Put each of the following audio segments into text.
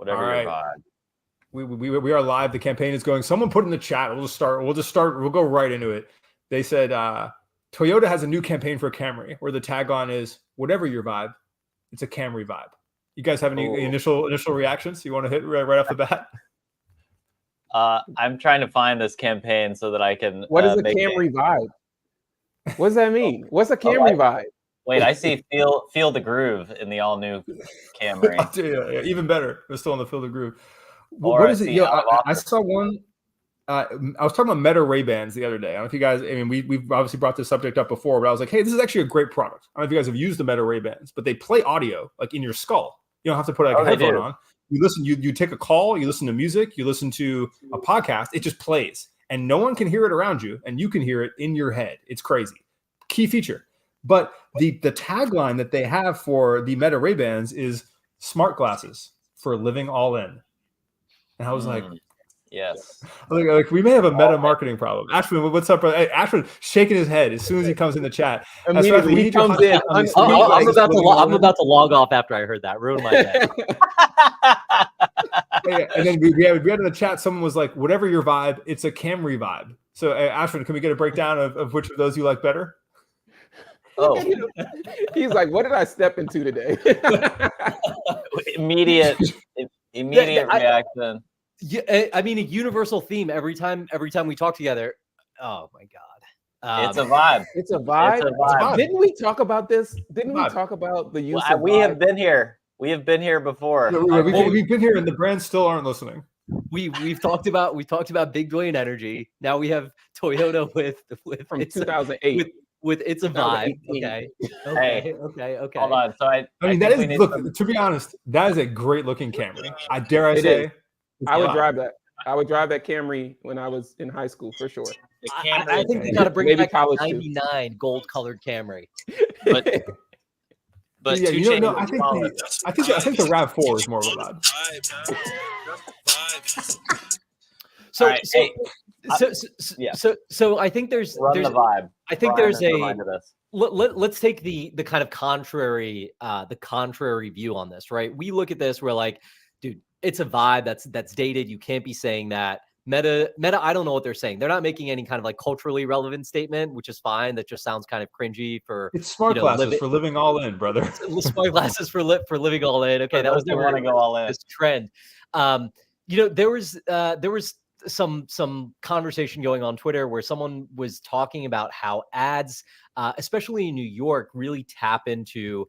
Whatever your vibe. We are live. The campaign is going. Someone put in the chat. We'll start. We'll go right into it. They said Toyota has a new campaign for Camry where the tagline is "Whatever your vibe, it's a Camry vibe." You guys have any initial reactions you want to hit right off the bat? I'm trying to find this campaign so that I can. What is a Camry vibe? What does that mean? What's a Camry vibe? Wait, I see feel the groove in the all new Camry. Yeah, even better. We're still on the feel the groove. What is it? I saw one. I was talking about Meta Ray-Bans the other day. I don't know if you guys. I mean, we've obviously brought this subject up before, but I was like, hey, this is actually a great product. I don't know if you guys have used the Meta Ray-Bans, but they play audio like in your skull. You don't have to put a headphone on. You listen. You take a call. You listen to music. You listen to a podcast. It just plays, and no one can hear it around you, and you can hear it in your head. It's crazy. Key feature. But the tagline that they have for the Meta Ray-Bans is smart glasses for living all in. And I was like, yes. Like we may have a meta marketing problem. Ashwin, what's up, brother? Hey, Ashwin shaking his head as soon as he comes in the chat. Immediately he comes in. I'm about to log off after I heard that. Ruin my day. And then we had in the chat, someone was like, whatever your vibe, it's a Camry vibe. So Ashwin, can we get a breakdown of which of those you like better? Oh, he's like, what did I step into today? Immediate reaction. Yeah, I mean, a universal theme every time we talk together. Oh my God. It's a vibe. It's a vibe. Didn't we talk about this? Didn't we talk about the use of we vibe? have been here. We have been here before. We've been here and the brands still aren't listening. We've talked about Big Billion Energy. Now we have Toyota with from 2008. With it's a vibe. Okay. Hold on. So I mean, that is to be honest, that is a great looking Camry. I say. I would drive that. I would drive that Camry when I was in high school for sure. I think they got to bring back the 99 gold colored Camry. But yeah, I think the RAV4 is more of a vibe. So I think there's the vibe. I think there's let's take the kind of contrary view on this, right? We look at this, we're like, dude, it's a vibe that's dated. You can't be saying that. Meta, I don't know what they're saying. They're not making any kind of like culturally relevant statement, which is fine. That just sounds kind of cringy for it's smart glasses for living all in, brother. Smart glasses for living all in. Okay, that was never want to go all in. This trend. There was some conversation going on Twitter where someone was talking about how ads, especially in New York, really tap into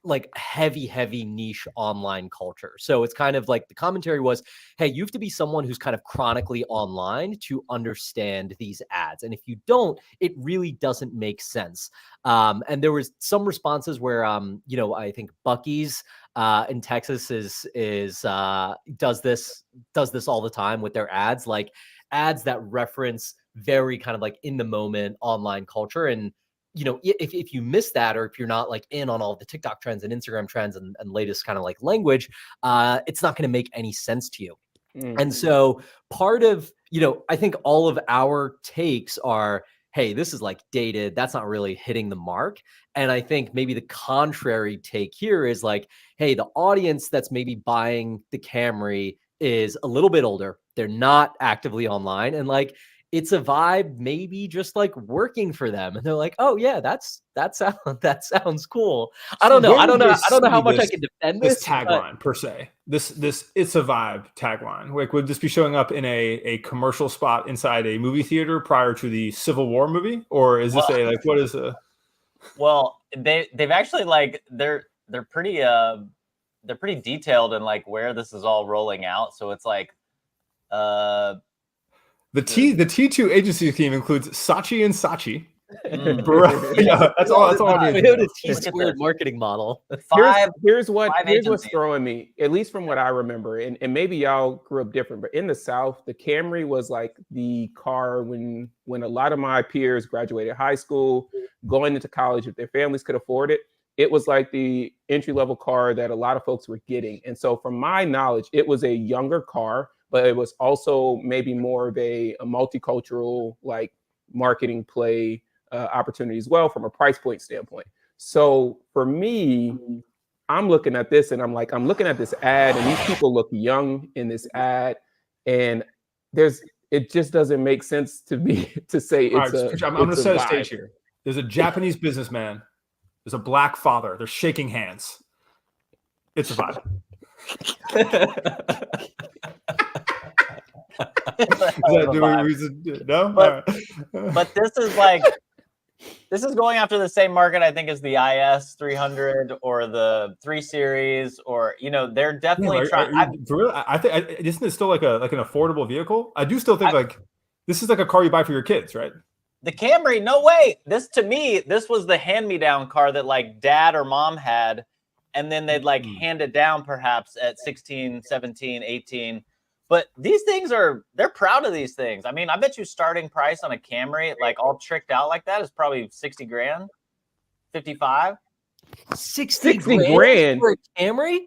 like heavy niche online culture. So it's kind of like the commentary was, hey, you have to be someone who's kind of chronically online to understand these ads. And if you don't, it really doesn't make sense. And there was some responses where, I think Buc-ee's in Texas does this all the time with their ads, like ads that reference very kind of like in the moment online culture. And if you miss that, or if you're not like in on all the TikTok trends and Instagram trends and latest kind of like language, it's not going to make any sense to you. Mm-hmm. And so part of, I think all of our takes are, hey, this is like dated. That's not really hitting the mark. And I think maybe the contrary take here is like, hey, the audience that's maybe buying the Camry is a little bit older. They're not actively online. And like, it's a vibe, maybe just like working for them, and they're like, "Oh yeah, that sounds cool." I don't know. I don't know how much I can defend this tagline per se. This it's a vibe tagline. Like, would this be showing up in a commercial spot inside a movie theater prior to the Civil War movie, or is this what is a? Well, they've actually like they're pretty detailed in like where this is all rolling out. So it's like The T2 agency team includes Saatchi and Saatchi. Yeah, that's all I need. A T-squared marketing model. Here's what's throwing me, at least from what I remember, and maybe y'all grew up different, but in the South, the Camry was like the car when a lot of my peers graduated high school, going into college, if their families could afford it. It was like the entry-level car that a lot of folks were getting. And so from my knowledge, it was a younger car, but it was also maybe more of a multicultural like marketing play opportunity as well from a price point standpoint. So for me, I'm looking at this and I'm looking at this ad, and these people look young in this ad, and it just doesn't make sense to me to say it's I'm going to set a stage here. There's a Japanese businessman. There's a black father. They're shaking hands. It's a vibe. No, but this is going after the same market, I think, as the IS 300 or the 3 Series, or they're definitely trying. I think isn't it still like an affordable vehicle? I do still think this is like a car you buy for your kids, right? The Camry, no way. This was the hand-me-down car that like dad or mom had, and then they'd like hand it down perhaps at 16, 17, 18. But these things they're proud of these things. I mean, I bet you starting price on a Camry, like all tricked out like that, is probably 60 grand, 55. 60 grand for a Camry?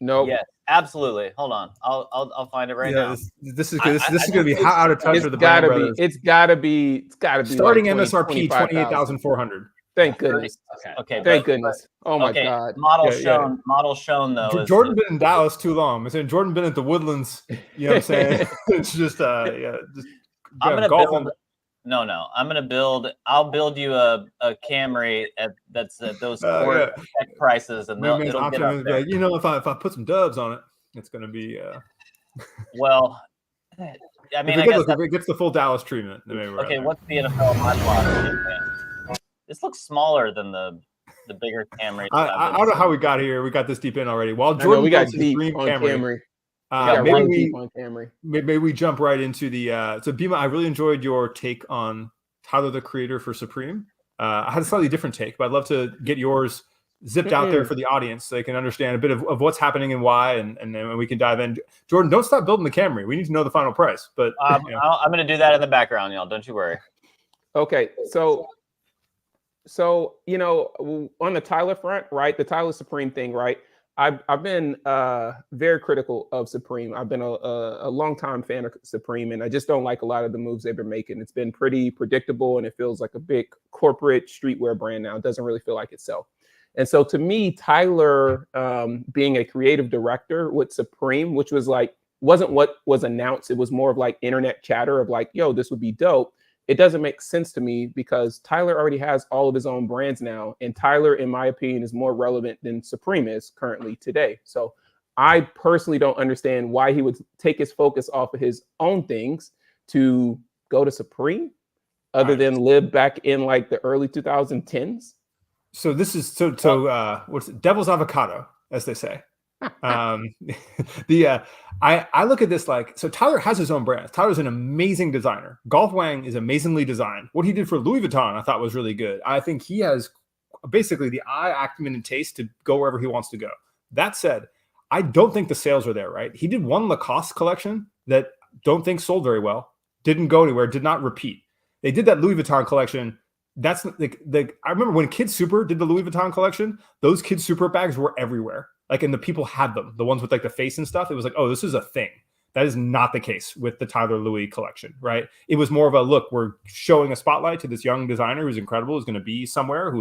Nope. Yes, absolutely. Hold on, I'll find it right now. This is going to be hot out of touch for the Bimma brothers. It's gotta be starting like MSRP 28,400. Thank goodness. Okay. Thank goodness. Oh my God. Model shown though. Jordan been in Dallas too long. I'm saying Jordan been at the Woodlands. You know what I'm saying? It's just I'm gonna build. No. I'll build you a Camry that's at those prices, and it'll get up there. Like, if I put some dubs on it, it's gonna be. Well, I mean, if it gets the full Dallas treatment. Okay, what's the NFL mod plot? This looks smaller than the bigger Camry. I don't know how we got here. We got this deep in already. While Jordan we got deep on Camry. Maybe we jump right into the. So Bimma, I really enjoyed your take on Tyler, the Creator, for Supreme. I had a slightly different take, but I'd love to get yours zipped out there for the audience so they can understand a bit of what's happening and why, and then we can dive in. Jordan, don't stop building the Camry. We need to know the final price. But I'm going to do that in the background, y'all. Don't you worry. Okay, so on the Tyler front, right? The Tyler Supreme thing, right? I've been very critical of Supreme. I've been a longtime fan of Supreme, and I just don't like a lot of the moves they've been making. It's been pretty predictable, and it feels like a big corporate streetwear brand now. It doesn't really feel like itself. And so to me, Tyler being a creative director with Supreme, which wasn't what was announced. It was more of like internet chatter of like, yo, this would be dope. It doesn't make sense to me because Tyler already has all of his own brands now. And Tyler, in my opinion, is more relevant than Supreme is currently today. So I personally don't understand why he would take his focus off of his own things to go to Supreme other than live back in like the early 2010s. So this is what's it? Devil's avocado, as they say. I look at this like, so Tyler has his own brands. Tyler's an amazing designer. Golf Wang is amazingly designed. What he did for Louis Vuitton I thought was really good. I think he has basically the eye, acumen, and taste to go wherever he wants to go. That said, I don't think the sales are there, right? He did one Lacoste collection that don't think sold very well, didn't go anywhere, did not repeat. They did that Louis Vuitton collection. That's I remember when Kid Super did the Louis Vuitton collection, those Kid Super bags were everywhere. Like, and the people had them, the ones with like the face and stuff. It was like, oh, this is a thing. That is not the case with the Tyler Louis collection, right? It was more of a look, we're showing a spotlight to this young designer who's incredible, who's going to be somewhere,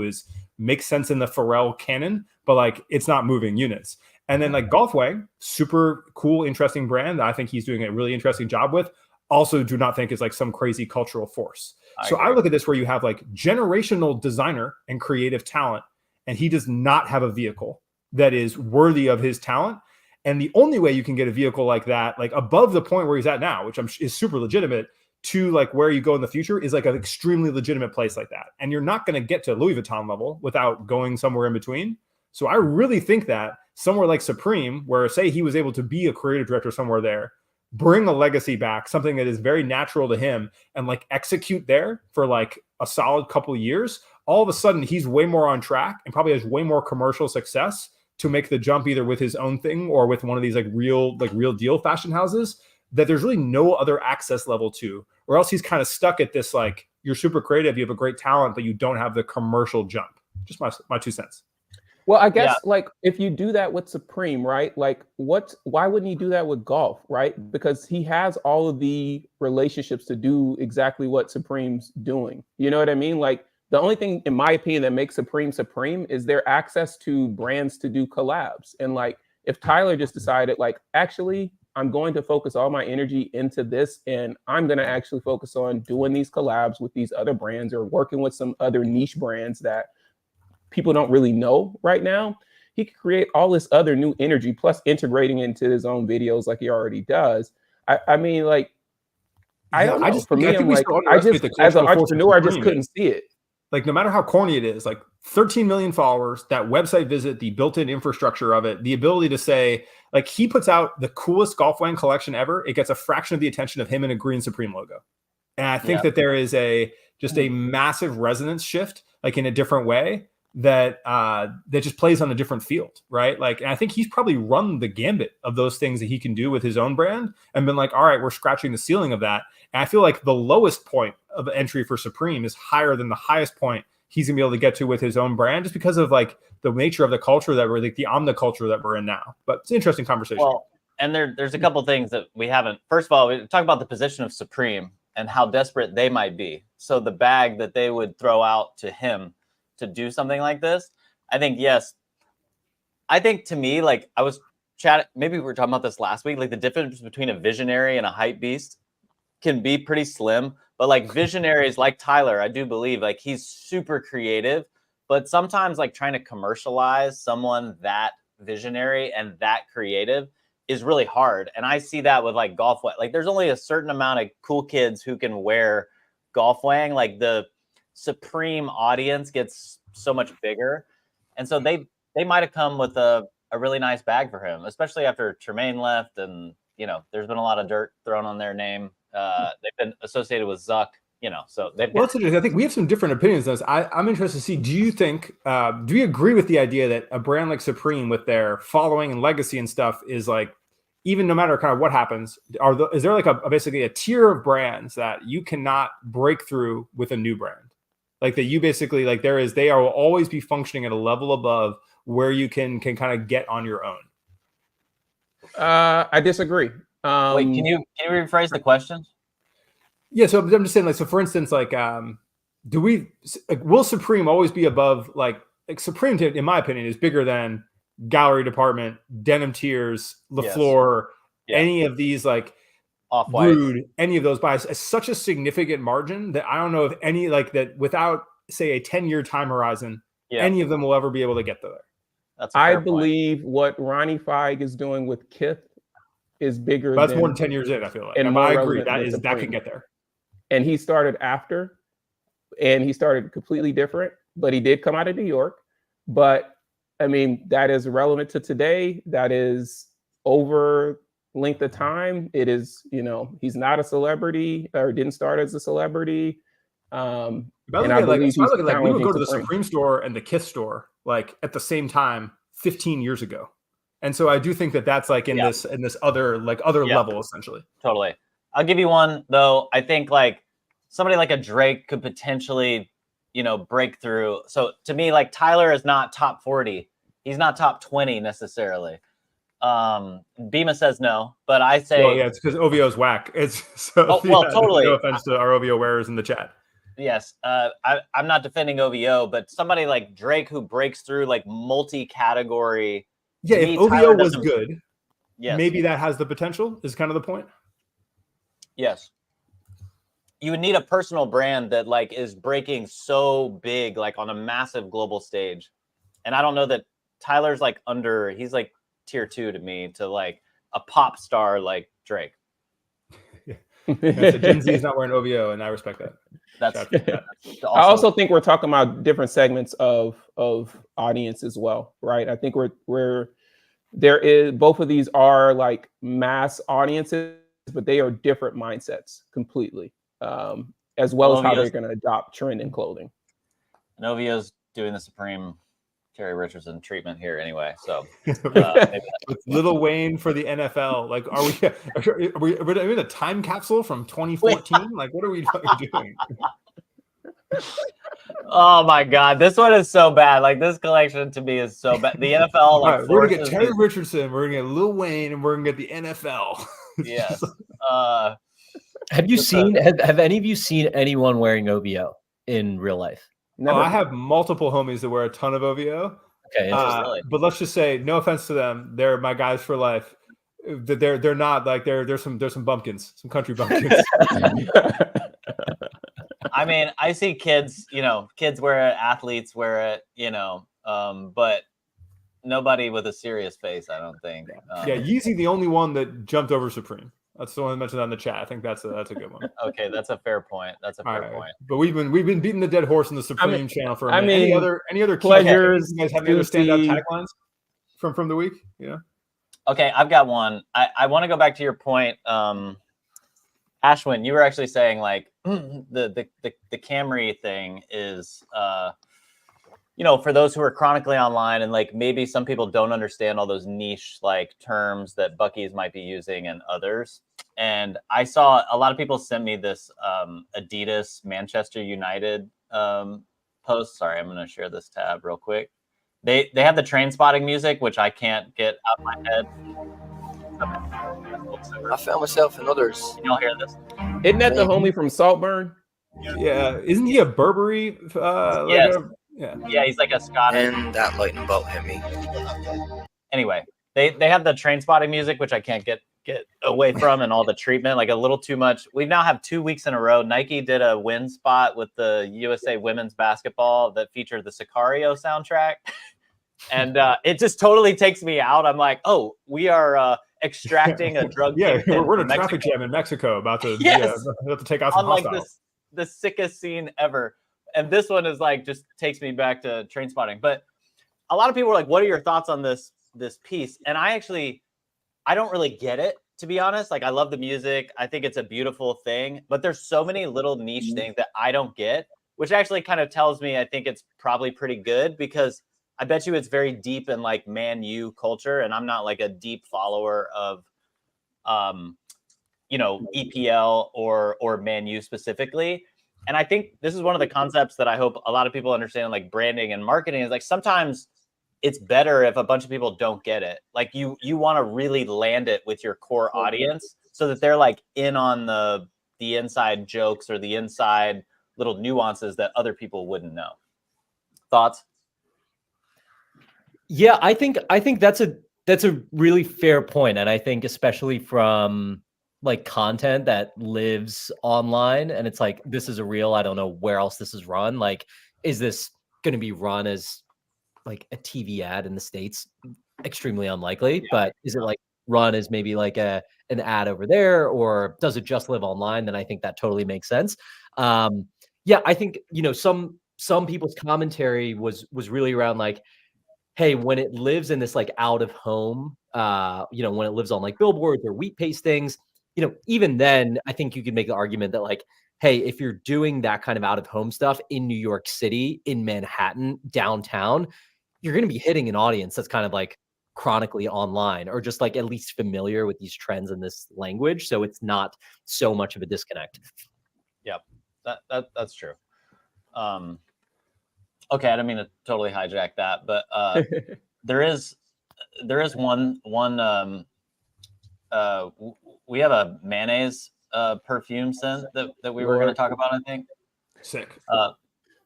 makes sense in the Pharrell canon, but like it's not moving units. And then like Golf Wang, super cool, interesting brand that I think he's doing a really interesting job with. Also do not think is like some crazy cultural force. I look at this where you have like generational designer and creative talent, and he does not have a vehicle that is worthy of his talent. And the only way you can get a vehicle like that, like above the point where he's at now, which is super legitimate, to like where you go in the future is like an extremely legitimate place like that. And you're not going to get to Louis Vuitton level without going somewhere in between. So I really think that somewhere like Supreme, where say he was able to be a creative director somewhere there, bring a legacy back, something that is very natural to him, and like execute there for like a solid couple of years, all of a sudden he's way more on track and probably has way more commercial success to make the jump either with his own thing or with one of these like real deal fashion houses that there's really no other access level to, or else he's kind of stuck at this, like, you're super creative, you have a great talent, but you don't have the commercial jump. Just my 2 cents. Well, I guess like if you do that with Supreme, right? Like why wouldn't he do that with golf, right? Because he has all of the relationships to do exactly what Supreme's doing. You know what I mean? Like The only thing, in my opinion, that makes Supreme is their access to brands to do collabs. And like, if Tyler just decided, like, actually, I'm going to focus all my energy into this, and I'm going to actually focus on doing these collabs with these other brands or working with some other niche brands that people don't really know right now, he could create all this other new energy, plus integrating into his own videos like he already does. I mean, like, I don't know. For me, I'm like, I just, as an entrepreneur, I just couldn't see it. Like, no matter how corny it is, like 13 million followers, that website visit, the built-in infrastructure of it, the ability to say, like, he puts out the coolest golf wang collection ever. It gets a fraction of the attention of him in a green Supreme logo. And I think that there is just a massive resonance shift, like in a different way that just plays on a different field, right? Like, and I think he's probably run the gambit of those things that he can do with his own brand and been like, all right, we're scratching the ceiling of that. And I feel like the lowest point of entry for Supreme is higher than the highest point he's gonna be able to get to with his own brand, just because of like the nature of the culture that we're like the omniculture that we're in now. But it's an interesting conversation. Well, and there's a couple things that we haven't. First of all, we talk about the position of Supreme and how desperate they might be. So the bag that they would throw out to him to do something like this, I think, yes. I think, to me, like, I was chatting, maybe we were talking about this last week, like the difference between a visionary and a hype beast can be pretty slim. But like visionaries like Tyler, I do believe, like, he's super creative, but sometimes like trying to commercialize someone that visionary and that creative is really hard. And I see that with like golf. Like, there's only a certain amount of cool kids who can wear golf wang. Like, the Supreme audience gets so much bigger. And so they might have come with a really nice bag for him, especially after Tremaine left. And, you know, there's been a lot of dirt thrown on their name. They've been associated with Zuck, you know, so they've. Well, that's interesting. I think we have some different opinions on this. I'm interested to see, do you think, do you agree with the idea that a brand like Supreme with their following and legacy and stuff is like, even no matter kind of what happens, is there like basically a tier of brands that you cannot break through with a new brand? Like, that you basically, like, they will always be functioning at a level above where you can kind of get on your own. I disagree. Wait, can you rephrase the question? Yeah, so I'm just saying, like, so for instance, like, will Supreme always be above, like Supreme, in my opinion, is bigger than Gallery Department, Denim Tears, LaFleur, any of these, like, Rude, any of those by such a significant margin that I don't know if any, like, that without, say, a 10-year time horizon, any of them will ever be able to get there. I believe what Ronnie Feig is doing with Kith is bigger. But that's more than 10 years in, I feel like. And I agree, that can get there. And he started after, and he started completely different, but he did come out of New York. But I mean, that is relevant to today. That is over length of time. It is, you know, he's not a celebrity, or didn't start as a celebrity. And I believe like we would go to the Supreme store and the Kith store like at the same time 15 years ago. And so I do think that that's like in this other level, essentially. Totally. I'll give you one though. I think like somebody like a Drake could potentially, you know, break through. So to me, like, Tyler is not top 40. He's not top 20 necessarily. Bimma says no, but I say, well, yeah, it's because OVO's whack. It's so totally. No offense to our OVO wearers in the chat. Yes, I'm not defending OVO, but somebody like Drake who breaks through like multi-category. Yeah, if OVO was good, maybe that has the potential, is kind of the point. Yes. You would need a personal brand that like is breaking so big, like on a massive global stage. And I don't know that Tyler's like he's like tier 2 to me, to like a pop star like Drake. Gen Z is not wearing OVO, and I respect that. That's awesome. I also think we're talking about different segments of audience as well, right? I think there is both of these are like mass audiences, but they are different mindsets completely, as well as how they're going to adopt trend in clothing. And OVO's doing the Supreme Terry Richardson treatment here anyway. So with Lil Wayne for the NFL, like, are we in a time capsule from 2014? Like, what are we doing? Oh my God, this one is so bad. Like, this collection to me is so bad. The NFL, like, right, we're gonna get Terry Richardson, we're gonna get Lil Wayne, and we're gonna get the NFL. Yes. Have you seen? Have any of you seen anyone wearing OVO in real life? Oh, I have multiple homies that wear a ton of OVO. Okay, but let's just say, no offense to them, they're my guys for life. They're not like there's some bumpkins, some country bumpkins. I mean, I see kids wear it, athletes wear it, but nobody with a serious face, I don't think. Yeah, Yeezy, the only one that jumped over Supreme. That's the one I mentioned on the chat. I think that's a good one. Okay, that's a fair point. That's a fair point. But we've been beating the dead horse on the Supreme channel for a minute. Any other pleasures? You guys have any other standout taglines from the week? Yeah. Okay, I've got one. I want to go back to your point. Ashwin, you were actually saying like the Camry thing is for those who are chronically online and like maybe some people don't understand all those niche like terms that Buc-ee's might be using and others. And I saw a lot of people sent me this Adidas Manchester United post. Sorry, I'm going to share this tab real quick. They have the train spotting music, which I can't get out of my head. I found myself in others. Can y'all hear this? Isn't that the homie from Saltburn? Yeah. Isn't he a Burberry? Yes. Yeah, he's like a Scottish. And that lightning bolt hit me. Anyway, they have the train spotting music, which I can't get away from, and all the treatment, like a little too much. We now have 2 weeks in a row. Nike did a win spot with the USA women's basketball that featured the Sicario soundtrack. And it just totally takes me out. I'm like, oh, we are extracting a drug. Yeah, we're in a traffic jam in Mexico about to about to take out some hostiles. Like the sickest scene ever. And this one is like just takes me back to train spotting. But a lot of people are like, what are your thoughts on this piece? And I don't really get it, to be honest. Like, I love the music. I think it's a beautiful thing. But there's so many little niche things that I don't get, which actually kind of tells me I think it's probably pretty good, because I bet you it's very deep in like Man U culture. And I'm not like a deep follower of, EPL or Man U specifically. And I think this is one of the concepts that I hope a lot of people understand, like branding and marketing, is like sometimes it's better if a bunch of people don't get it. Like you want to really land it with your core audience so that they're like in on the inside jokes or the inside little nuances that other people wouldn't know. Thoughts? Yeah, I think that's a really fair point. And I think especially from like content that lives online, and it's like, this is a reel, I don't know where else this is run. Like, is this going to be run as like a TV ad in the States? Extremely unlikely. Yeah. But is it like run as maybe like an ad over there, or does it just live online? Then I think that totally makes sense. Yeah, I think, some people's commentary was really around like, hey, when it lives in this like out of home, when it lives on like billboards or wheat paste things, even then, I think you could make the argument that like, hey, if you're doing that kind of out of home stuff in New York City, in Manhattan, downtown, you're going to be hitting an audience that's kind of like chronically online, or just like at least familiar with these trends in this language. So it's not so much of a disconnect. Yep, that's true. Okay, I don't mean to totally hijack that, but there is one. We have a mayonnaise perfume scent that we were going to talk about, I think. Sick.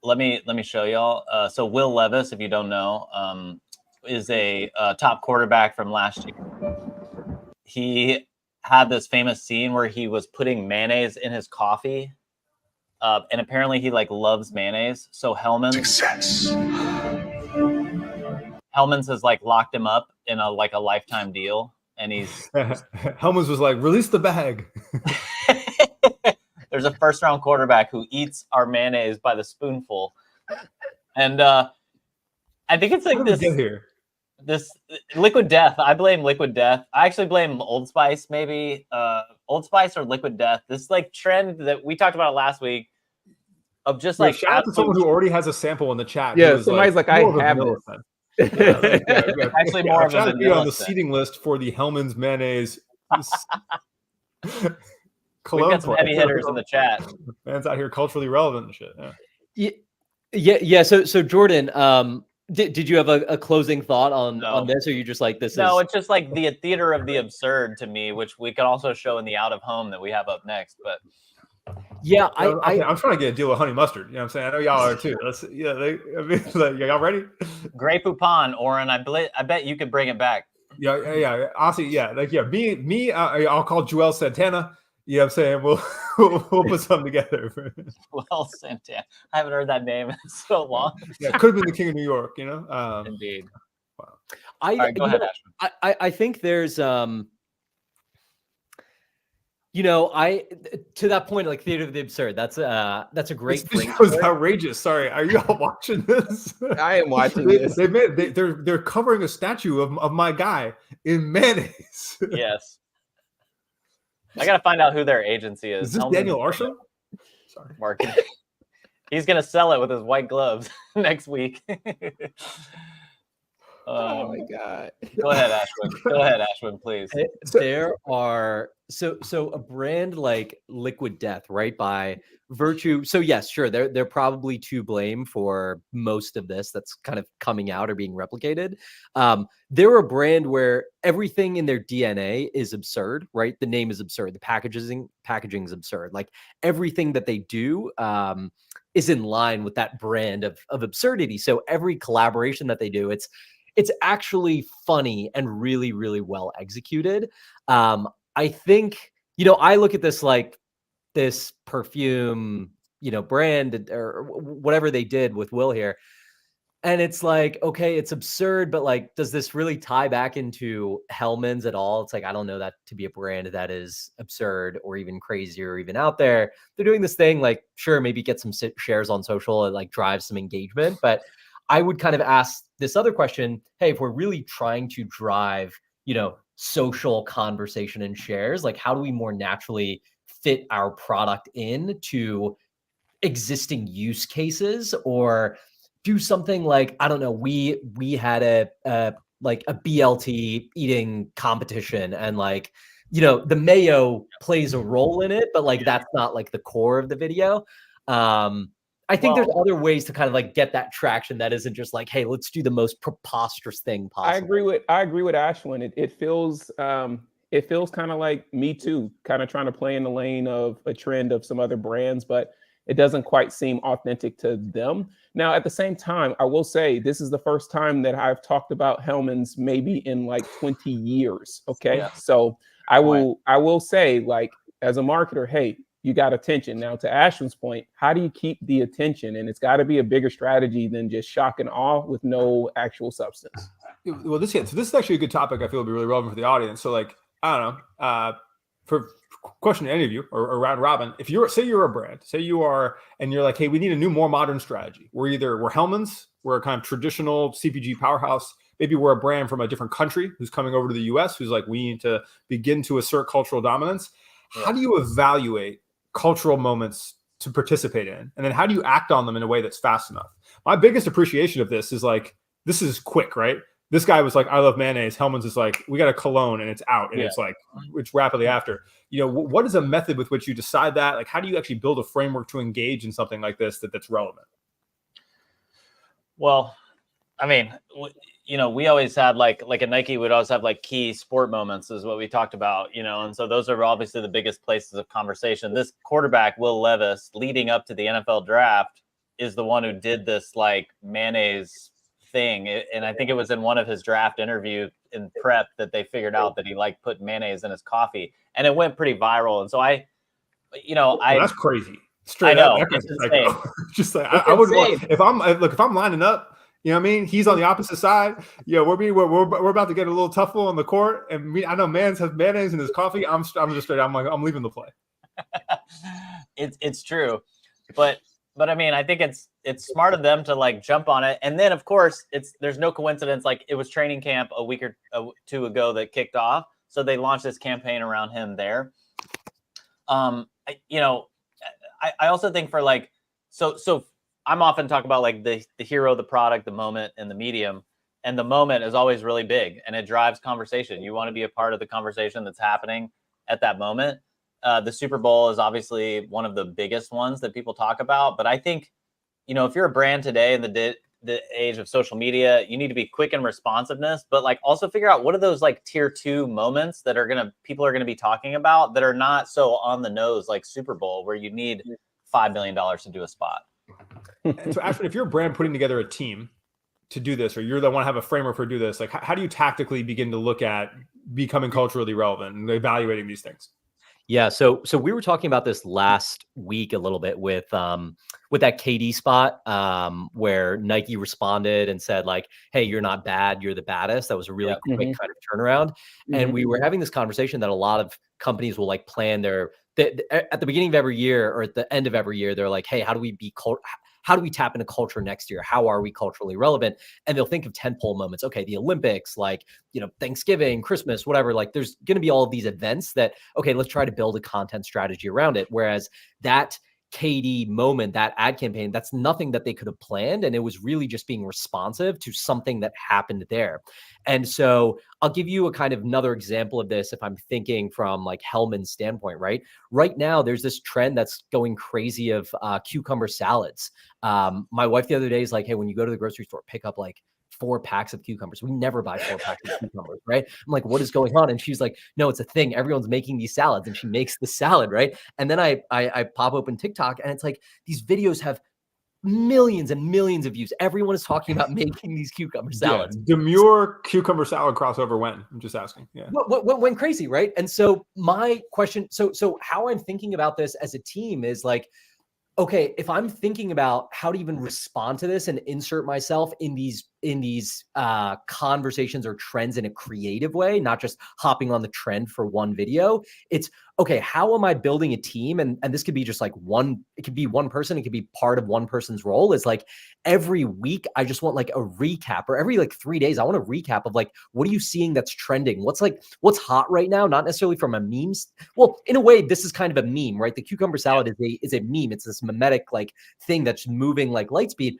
Let me show y'all. So Will Levis, if you don't know, is a top quarterback from last year. He had this famous scene where he was putting mayonnaise in his coffee. And apparently he like loves mayonnaise. So Hellmann's has like locked him up in a lifetime deal. And he's Hellman's was like, release the bag. There's a first-round quarterback who eats our mayonnaise by the spoonful, and I think it's like this liquid death. I blame liquid death. I actually blame Old Spice, maybe Old Spice or liquid death. This like trend that we talked about last week of just like shout out to someone who already has a sample in the chat. Yeah, somebody's like I have it. Actually, more of a on the seating list for the Hellmann's mayonnaise. We've got some heavy hitters in the chat. Fans out here culturally relevant and shit. Yeah. So Jordan, did you have a closing thought on this, or you just like this? No, it's just like the theater of the absurd to me, which we could also show in the out of home that we have up next. But Yeah, I'm trying to get a deal with honey mustard. You know what I'm saying? I know y'all are too. Y'all ready? Grey Poupon, Oren. I bet you could bring it back. Yeah. Honestly, yeah. Me. I'll call Joel Santana. You know what I'm saying? We'll put something together. Well, Santana. I haven't heard that name in so long. Yeah, could have been the king of New York. You know. Indeed. Wow. All right, go ahead, Ashwin. I think there's to that point, like theater of the absurd. That's a great. This was outrageous. Sorry, are you all watching this? I am watching this. They're covering a statue of my guy in mayonnaise. Yes. I gotta find out who their agency is. Is this Daniel Arsham? Sorry, marketing. He's gonna sell it with his white gloves next week. Oh my God. Go ahead, Ashwin, please. There are so a brand like Liquid Death, right? By virtue. So yes, sure, they're probably to blame for most of this that's kind of coming out or being replicated. They're a brand where everything in their DNA is absurd, right? The name is absurd. The packaging is absurd. Like everything that they do is in line with that brand of absurdity. So every collaboration that they do, it's actually funny and really, really well executed. I think, I look at this like this perfume, brand or whatever they did with Will here. And it's like, okay, it's absurd, but like, does this really tie back into Hellmann's at all? It's like, I don't know that to be a brand that is absurd or even crazy or even out there. They're doing this thing, like, sure, maybe get some shares on social and like drive some engagement. But I would kind of ask this other question. Hey, if we're really trying to drive, social conversation and shares, like how do we more naturally fit our product into existing use cases or do something like, I don't know, we had a BLT eating competition and like, the mayo plays a role in it, but like, that's not like the core of the video. I think there's other ways to kind of like get that traction that isn't just like, hey, let's do the most preposterous thing possible. I agree with Ashwin. It feels kind of like Me Too, kind of trying to play in the lane of a trend of some other brands, but it doesn't quite seem authentic to them. Now, at the same time, I will say this is the first time that I've talked about Hellmann's maybe in like 20 years. Okay. Yeah. So I will say, like, as a marketer, hey, you got attention. Now, to Ashwin's point, how do you keep the attention? And it's got to be a bigger strategy than just shock and awe with no actual substance. Well, this is actually a good topic. I feel would be really relevant for the audience. So, like, I don't know, for question to any of you or round robin, if say you're a brand, say you are, and you're like, hey, we need a new, more modern strategy. We're Hellmann's, we're a kind of traditional CPG powerhouse. Maybe we're a brand from a different country who's coming over to the US, who's like, we need to begin to assert cultural dominance. Yeah. How do you evaluate cultural moments to participate in? And then how do you act on them in a way that's fast enough? My biggest appreciation of this is like, this is quick, right? This guy was like, I love mayonnaise. Hellmann's is like, we got a cologne and it's out. And it's like, it's rapidly after. What is a method with which you decide that? Like, how do you actually build a framework to engage in something like this that's relevant? Well, I mean, we always had like at Nike, we'd always have like key sport moments is what we talked about, and so those are obviously the biggest places of conversation. This quarterback, Will Levis, leading up to the NFL draft, is the one who did this like mayonnaise thing. And I think it was in one of his draft interviews in prep that they figured out that he like put mayonnaise in his coffee, and it went pretty viral. And so that's crazy. Straight up, just like I would want, if I'm lining up, you know what I mean? He's on the opposite side. We're about to get a little tough on the court, and I know Mans has mayonnaise in his coffee. I'm just straight. I'm like, I'm leaving the play. It's true, but I mean, I think it's smart of them to like jump on it, and then of course there's no coincidence. Like it was training camp a week or two ago that kicked off, so they launched this campaign around him there. I also think for like so I'm often talking about like the hero, the product, the moment, and the medium. And the moment is always really big and it drives conversation. You want to be a part of the conversation that's happening at that moment. The Super Bowl is obviously one of the biggest ones that people talk about. But I think, if you're a brand today in the the age of social media, you need to be quick in responsiveness, but like also figure out what are those like tier 2 moments that people are gonna be talking about that are not so on the nose, like Super Bowl, where you need $5 million to do a spot. And so, Ashwin, if you're a brand putting together a team to do this, or you're the one to have a framework for do this, like how do you tactically begin to look at becoming culturally relevant and evaluating these things? Yeah, so we were talking about this last week a little bit with that KD spot where Nike responded and said like, "Hey, you're not bad, you're the baddest." That was a really quick kind of turnaround, and we were having this conversation that a lot of companies will like plan at the beginning of every year or at the end of every year. They're like, "Hey, how do we tap into culture next year? How are we culturally relevant?" And they'll think of tentpole moments. Okay, the Olympics, like, Thanksgiving, Christmas, whatever. Like, there's going to be all of these events that, okay, let's try to build a content strategy around it. Whereas that KD moment, that ad campaign, that's nothing that they could have planned. And it was really just being responsive to something that happened there. And so I'll give you a kind of another example of this if I'm thinking from like Hellmann's standpoint, right? Right now, there's this trend that's going crazy of cucumber salads. My wife the other day is like, "Hey, when you go to the grocery store, pick up like 4 packs of cucumbers." We never buy 4 packs of cucumbers, right? I'm like, "What is going on?" And she's like, "No, it's a thing. Everyone's making these salads." And she makes the salad, right? And then I pop open TikTok and it's like these videos have millions and millions of views. Everyone is talking about making these cucumber salads. Yeah. Demure cucumber salad crossover when? I'm just asking. Yeah. What went crazy, right? And so my question, so how I'm thinking about this as a team is like, okay, if I'm thinking about how to even respond to this and insert myself in these conversations or trends in a creative way, not just hopping on the trend for one video, it's okay, how am I building a team? And this could be just like it could be one person, it could be part of one person's role. It's like every week, I just want like a recap, or every like 3 days, I want a recap of like, what are you seeing that's trending? What's hot right now? Not necessarily from a memes. Well, in a way, this is kind of a meme, right? The cucumber salad is a meme. It's this mimetic like thing that's moving like light speed.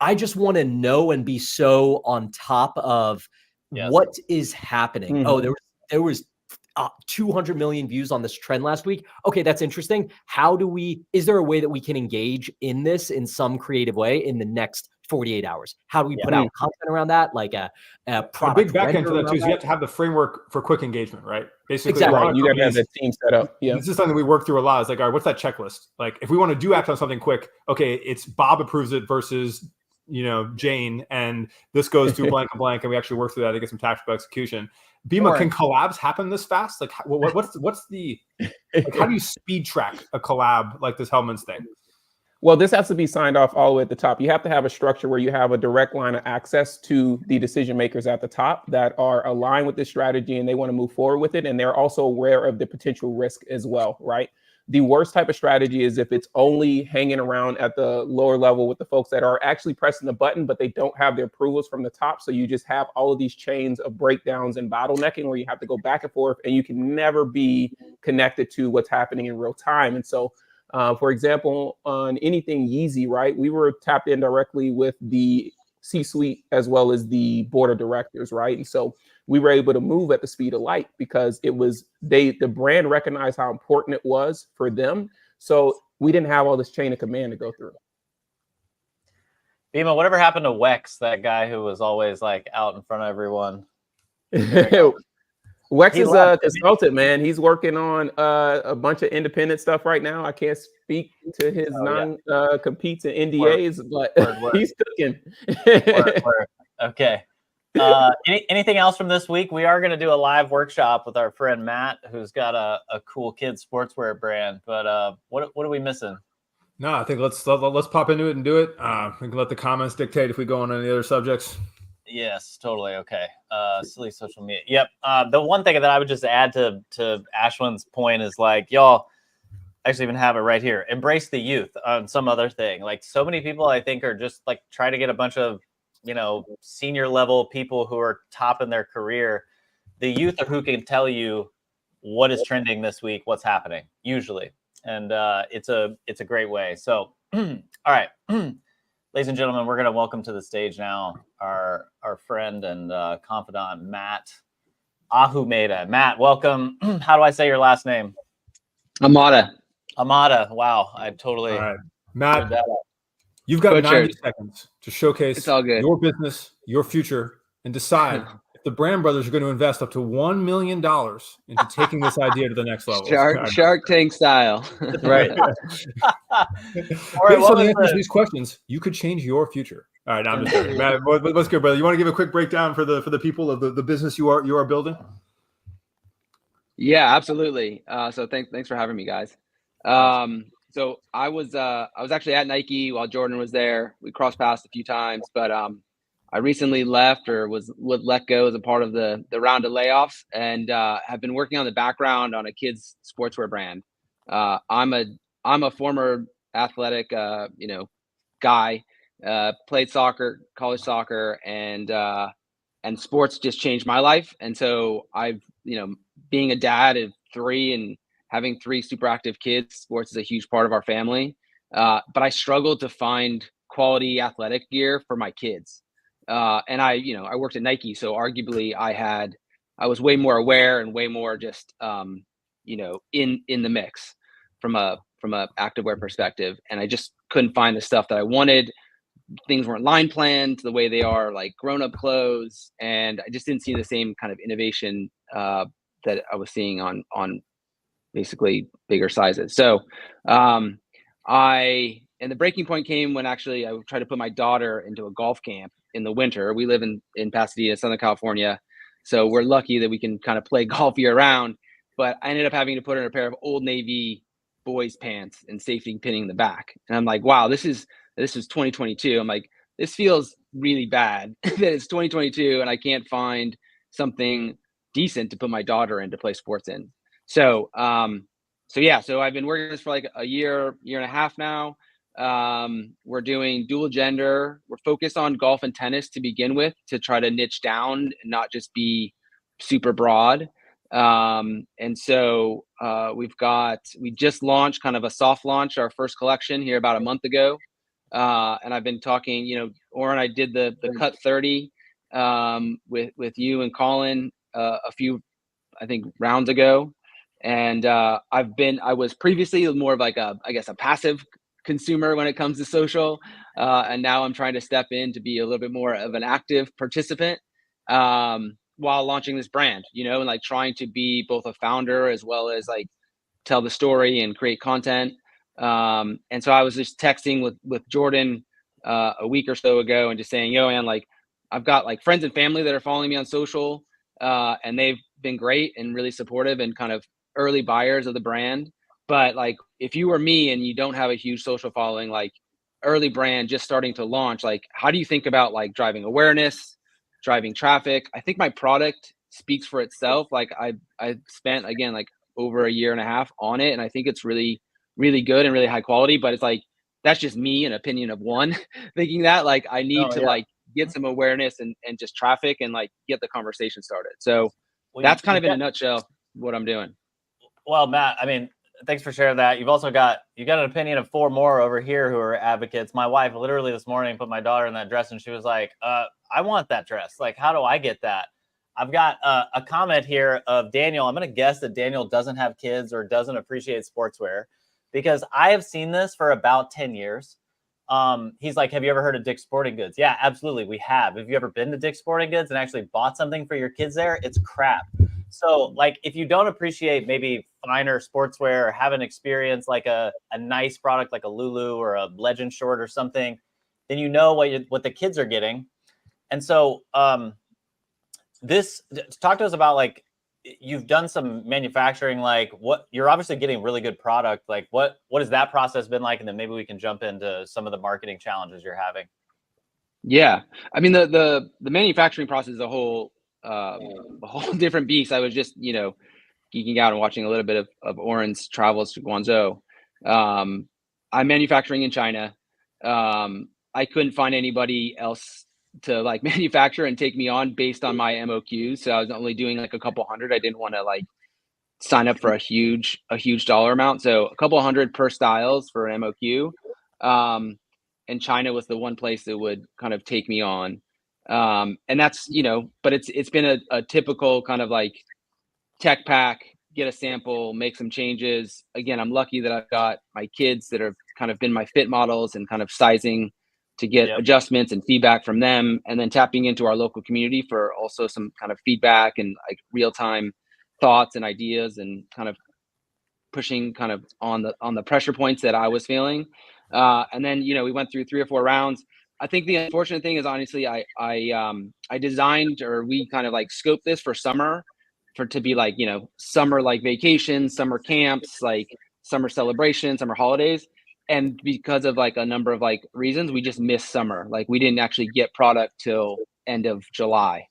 I just want to know and be so on top of what is happening. Oh, there was 200 million views on this trend last week. Okay, that's interesting. Is there a way that we can engage in this in some creative way in the next 48 hours? How do we put out content around that? Like a product. A big back end to that too is you have to have the framework for quick engagement, right? Basically, exactly. Right. You got to have the team set up. Yeah. This is something we work through a lot. It's like, all right, what's that checklist? Like, if we want to act on something quick, okay, it's Bob approves it versus Jane, and this goes through blank and blank, and we actually work through that to get some tactical execution. Bimma, can collabs happen this fast? Like, what's the like, how do you speed track a collab like this Hellmann's thing? Well, this has to be signed off all the way at the top. You have to have a structure where you have a direct line of access to the decision makers at the top that are aligned with this strategy and they want to move forward with it, and they're also aware of the potential risk as well, right? The worst type of strategy is if it's only hanging around at the lower level with the folks that are actually pressing the button, but they don't have the approvals from the top. So you just have all of these chains of breakdowns and bottlenecking where you have to go back and forth and you can never be connected to what's happening in real time. And so, for example, on anything Yeezy, right, we were tapped in directly with the C-suite as well as the board of directors, right? And so we were able to move at the speed of light because it was the brand recognized how important it was for them. So we didn't have all this chain of command to go through. Bimma, whatever happened to Wex, that guy who was always like out in front of everyone? Wex is a consultant, man. He's working on a bunch of independent stuff right now. I can't speak to his non-competes and NDAs, but he's cooking. Okay. Anything else from this week? We are going to do a live workshop with our friend Matt, who's got a cool kids sportswear brand. But what are we missing? No, I think let's pop into it and do it. We can let the comments dictate if we go on any other subjects. Yes, totally. Okay. Silly social media. Yep. The one thing that I would just add to Ashwin's point is like, y'all actually even have it right here. Embrace the youth on some other thing. Like so many people I think are just like trying to get a bunch of, senior level people who are top in their career. The youth are who can tell you what is trending this week, what's happening usually. And it's a great way. So, all right. Ladies and gentlemen, we're going to welcome to the stage now our friend and confidant, Matt Amada. Matt, welcome. How do I say your last name? Amada. Amada. Wow. I totally. All right. Matt, You've got 90 seconds to showcase your business, your future, and decide if the Brand Brothers are going to invest up to $1 million into taking this idea to the next level. Shark Tank style. Right. Based on the answers to these questions, you could change your future. All right, now I'm just joking. Matt, what's good, brother? You want to give a quick breakdown for the people of the business you are building? Yeah, absolutely. So thanks for having me, guys. So I was actually at Nike while Jordan was there. We crossed paths a few times, but I recently left or was let go as a part of the round of layoffs, and have been working on the background on a kids sportswear brand. I'm a former athletic guy. Played soccer, college soccer, and sports just changed my life. And so I've being a dad of 3 and having 3 super active kids, sports is a huge part of our family. But I struggled to find quality athletic gear for my kids. And I worked at Nike, so arguably I was way more aware and way more just in the mix from a activewear perspective. And I just couldn't find the stuff that I wanted. Things weren't line planned the way they are like grown-up clothes, and I just didn't see the same kind of innovation that I was seeing on basically bigger sizes. So and the breaking point came when actually I tried to put my daughter into a golf camp in the winter. We live in Pasadena, Southern California, so we're lucky that we can kind of play golf year round. But I ended up having to put her in a pair of Old Navy boys pants and safety pinning the back. And I'm like, wow, this is 2022. I'm like, this feels really bad that it's 2022 and I can't find something decent to put my daughter in to play sports in. So so I've been working this for like a year and a half now. We're doing dual gender. We're focused on golf and tennis to begin with, to try to niche down and not just be super broad. And so we just launched kind of a soft launch, our first collection here about a month ago. And I've been talking, Oren, I did the Cut 30 with you and Colin a few, I think, rounds ago. And I was previously more of like a passive consumer when it comes to social. And now I'm trying to step in to be a little bit more of an active participant while launching this brand, and like trying to be both a founder as well as like tell the story and create content. And so I was just texting with Jordan a week or so ago and just saying, man, like I've got like friends and family that are following me on social, and they've been great and really supportive and kind of early buyers of the brand. But like, if you were me and you don't have a huge social following, like early brand just starting to launch, like how do you think about like driving awareness, driving traffic? I think my product speaks for itself. Like I spent, again, like over a year and a half on it, and I think it's really, really good and really high quality. But it's like, that's just me, an opinion of one, thinking that like I need to like get some awareness and just traffic and like get the conversation started. So that's kind of in a nutshell what I'm doing. Well, Matt, I mean, thanks for sharing that. You got an opinion of 4 more over here who are advocates. My wife literally this morning put my daughter in that dress and she was like, I want that dress. Like, how do I get that? I've got a comment here of Daniel. I'm going to guess that Daniel doesn't have kids or doesn't appreciate sportswear, because I have seen this for about 10 years. He's like, have you ever heard of Dick's Sporting Goods? Yeah, absolutely. We have. Have you ever been to Dick's Sporting Goods and actually bought something for your kids there? It's crap. So like, if you don't appreciate maybe finer sportswear or haven't experienced like a nice product like a Lulu or a Legend short or something, then you know what the kids are getting. And so talk to us about, like, you've done some manufacturing, like what you're obviously getting really good product. Like what has that process been like? And then maybe we can jump into some of the marketing challenges you're having. Yeah. I mean, the manufacturing process is a whole different beast. I was just, geeking out and watching a little bit of Oren's travels to Guangzhou. I'm manufacturing in China. I couldn't find anybody else to like manufacture and take me on based on my MOQs. So I was only doing like a couple hundred. I didn't want to like sign up for a huge dollar amount. So a couple hundred per styles for an MOQ. And China was the one place that would kind of take me on. And that's, but it's been a typical kind of like tech pack, get a sample, make some changes. Again, I'm lucky that I've got my kids that have kind of been my fit models and kind of sizing to get adjustments and feedback from them, and then tapping into our local community for also some kind of feedback and like real-time thoughts and ideas, and kind of pushing kind of on the pressure points that I was feeling. And then, we went through 3 or 4 rounds. I think the unfortunate thing is, honestly, I designed, or we kind of like scoped this for summer, to be like, summer like vacations, summer camps, like summer celebrations, summer holidays. And because of like a number of like reasons, we just missed summer. Like we didn't actually get product till end of July.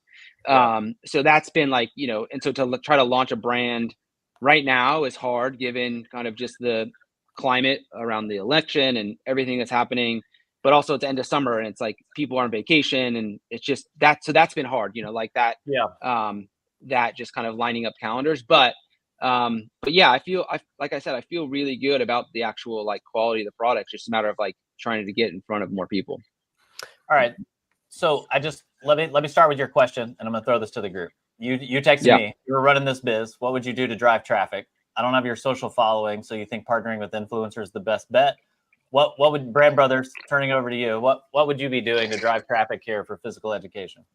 So that's been like, and so to try to launch a brand right now is hard, given kind of just the climate around the election and everything that's happening, but also it's end of summer and it's like people are on vacation, and it's just that. So that's been hard, like that. That just kind of lining up calendars. But yeah, like I said, I feel really good about the actual like quality of the product. Just a matter of like trying to get in front of more people. All right. So let me start with your question, and I'm gonna throw this to the group. You texted me. You were running this biz. What would you do to drive traffic? I don't have your social following, so you think partnering with influencers is the best bet. What would Brand Brothers, turning over to you? What would you be doing to drive traffic here for physical education?